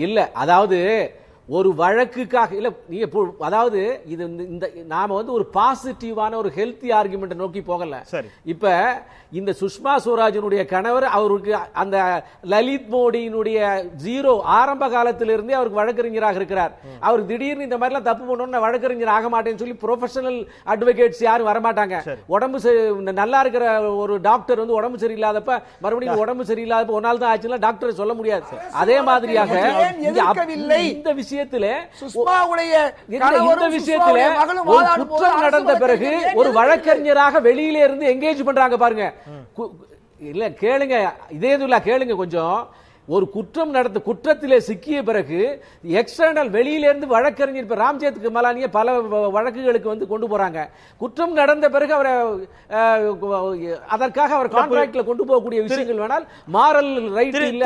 இல்ல அதாவது ஒரு வழக்குக்காக இல்ல, நீங்க அதாவது இது இந்த நாம வந்து ஒரு பாசிட்டிவான ஒரு ஹெல்த்தி ஆர்குமெண்ட் நோக்கி போகல. இப்ப இந்த சுஷ்மா ஸ்வராஜனுடைய கணவர் அவருக்கு அந்த லலித் மோடியினுடைய ஜீரோ ஆரம்ப காலத்திலிருந்தே அவருக்கு வழக்கறிஞராக இருக்கிறார். அவர் திடீர்னு இந்த மாதிரி எல்லாம் தப்பு பண்ணணும் வழக்கறிஞர் ஆக மாட்டேன்னு சொல்லி ப்ரொஃபஷனல் அட்வொகேட்ஸ் யாரும் வரமாட்டாங்க. உடம்பு நல்லா இருக்கிற ஒரு டாக்டர் வந்து உடம்பு சரியில்லாதப்ப மறுபடியும் உடம்பு சரியில்லாதப்ப ஒரு நாள் தான் ஆச்சுன்னா டாக்டர் சொல்ல முடியாது. அதே மாதிரியாக இந்த விஷயத்துல குற்றம் நடந்த பிறகு ஒரு வழக்கறிஞராக வெளியில இருந்து எங்கேஜ் பண்றாங்க பாருங்க. இல்ல கேளுங்க, இதேதுல்லா கேளுங்க கொஞ்சம். ஒரு குற்றத்திலே சிக்கிய பிறகு எக்ஸ்டர்னல் வெளியில இருந்து வழக்கறிஞர் இப்ப ராம்ஜெத் மலானிய பல வழக்குகளுக்கு வந்து கொண்டு போறாங்க. குற்றம் நடந்த பிறகு அவரை அதற்காக அவர் கான்ட்ராக்ட்ல கொண்டு போகக்கூடிய விஷயங்கள் வேணால் மாரல் ரைட் இல்ல.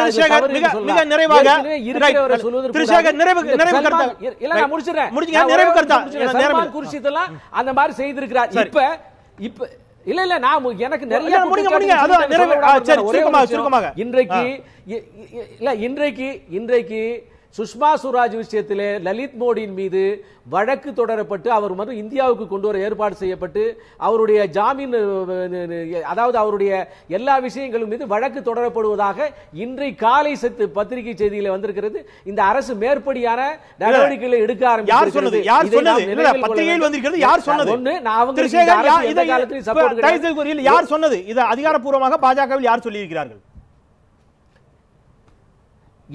சல்மான் குர்ஷித் எல்லாம் அந்த மாதிரி செய்திருக்கிறார். இப்ப இல்ல நான் எனக்கு நிறைய இன்றைக்கு சுஷ்மா ஸ்வராஜ் விஷயத்திலே லலித் மோடியின் மீது வழக்கு தொடரப்பட்டு அவர் வந்து இந்தியாவுக்கு கொண்டு வர ஏற்பாடு செய்யப்பட்டு அவருடைய ஜாமீன் அதாவது அவருடைய எல்லா விஷயங்களும் மீது வழக்கு தொடரப்படுவதாக இன்றைக்கு காலை பத்திரிகை செய்தியில வந்திருக்கிறது. இந்த அரசு மேற்படியான நடவடிக்கைகளை எடுக்க ஆரம்பிச்சிருக்கிறது. யார் சொன்னது? இது அதிகாரப்பூர்வமாக பாஜகவில் யார் சொல்லி இருக்கிறார்கள்?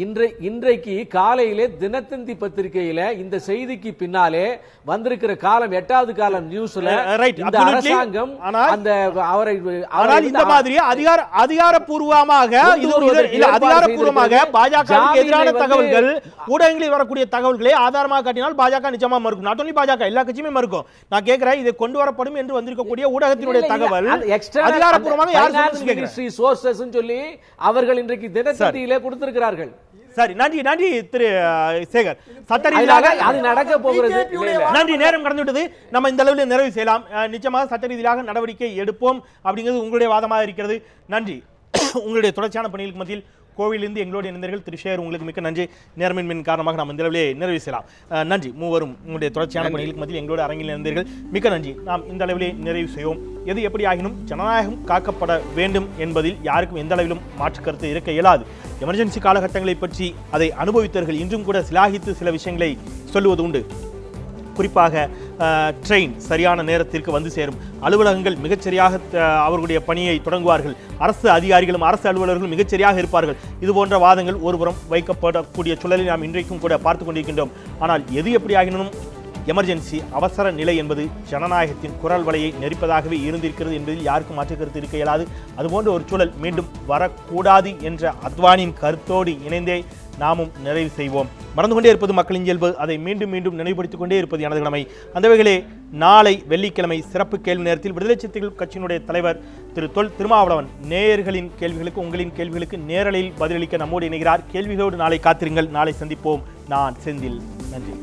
இன்றைக்கு காலையிலே தினத்தந்தி பத்திரிகையில இந்த செய்திக்கு பின்னாலே வந்திருக்கிற காலம் 8வது காலம் நியூஸ்ல Right, இந்த absolutely. அரசாங்கம் ஆனால் அந்த அவரை ஆனால் இந்த மாதிரி அதிகாரப்பூர்வமாக அதிகாரப்பூர்வமாக பாஜகவுக்கு எதிரான தகவல்கள் ஊடகங்களில் வரக்கூடிய தகவல்களை ஆதாரமாக காட்டினால் பாஜக நிச்சயமா மறுக்கும். நாட் ஒன்லி பாஜக, எல்லா கட்சியுமே மறுக்கும். நான் கேட்கிறேன், இதை கொண்டு வரப்படும் என்று வந்திருக்கக்கூடிய ஊடகத்தினுடைய தகவல் அதிகாரப்பூர்வமாக யார் சோர்சஸ் சொல்லி அவர்கள் இன்றைக்கு தினத்தந்தியிலே கொடுத்திருக்கிறார்கள். சரி, நன்றி திரு சேகர். சட்ட ரீதியாக அது நடக்க போகிறது. நன்றி, நேரம் கடந்து விட்டது. நம்ம இந்த அளவில் நிறைவு செய்யலாம். நிச்சயமாக சட்ட ரீதியாக நடவடிக்கை எடுப்போம் அப்படிங்கிறது உங்களுடைய வாதமாக இருக்கிறது. நன்றி. உங்களுடைய தொடர்ச்சியான பணிகளுக்கு மத்தியில் கோவிலிருந்து எங்களோடு இணைந்தீர்கள். திரு சேகர், உங்களுக்கு மிக்க நன்றி. நேரமின்மையின் காரணமாக நாம் இந்த அளவிலே நிறைவு செய்யலாம். நன்றி மூவரும், உங்களுடைய தொடர்ச்சியான பணிகளுக்கு மத்தியில் எங்களோடு அரங்கில் இணைந்தீர்கள். மிக்க நன்றி. நாம் இந்த அளவிலே நிறைவு செய்வோம். எது எப்படி ஆகினும் ஜனநாயகம் காக்கப்பட வேண்டும் என்பதில் யாருக்கும் எந்த அளவிலும் மாற்று கருத்து இருக்க இயலாது. எமர்ஜென்சி காலகட்டங்களை பற்றி அதை அனுபவித்தவர்கள் இன்றும் கூட சிலாகித்து சில விஷயங்களை சொல்லுவது உண்டு. குறிப்பாக ட்ரெயின் சரியான நேரத்திற்கு வந்து சேரும், அலுவலகங்கள் மிகச்சரியாக அவர்களுடைய பணியை தொடங்குவார்கள், அரசு அதிகாரிகளும் அரசு அலுவலர்களும் மிகச்சரியாக இருப்பார்கள். இது போன்ற வாதங்கள் ஒருபுறம் வைக்கப்படக்கூடிய சூழலில் நாம் இன்றைக்கும் கூட பார்த்து கொண்டிருக்கின்றோம். ஆனால் எது எப்படி ஆகினும் எமர்ஜென்சி அவசர நிலை என்பது ஜனநாயகத்தின் குரல் வலையை நெரிப்பதாகவே இருந்திருக்கிறது என்பதில் யாருக்கும் மாற்று கருத்து இருக்க இயலாது. அதுபோன்ற ஒரு சூழல் மீண்டும் வரக்கூடாது என்ற அத்வானியின் கருத்தோடு இணைந்தே நாமும் நிறைவு செய்வோம். மறந்து கொண்டே இருப்பது மக்களின் இயல்பு, அதை மீண்டும் மீண்டும் நினைவுபடுத்திக் கொண்டே இருப்பது எனது கடமை. அந்த வகையிலே நாளை வெள்ளிக்கிழமை சிறப்பு கேள்வி நேரத்தில் விடுதலை சிறுத்தைகள் கட்சியினுடைய தலைவர் திரு தொல் திருமாவளவன் நேயர்களின் கேள்விகளுக்கு, உங்களின் கேள்விகளுக்கு நேரலையில் பதிலளிக்க நம்மோடு இணைகிறார். கேள்விகளோடு நாளை காத்திருங்கள். நாளை சந்திப்போம். நான் செந்தில். நன்றி.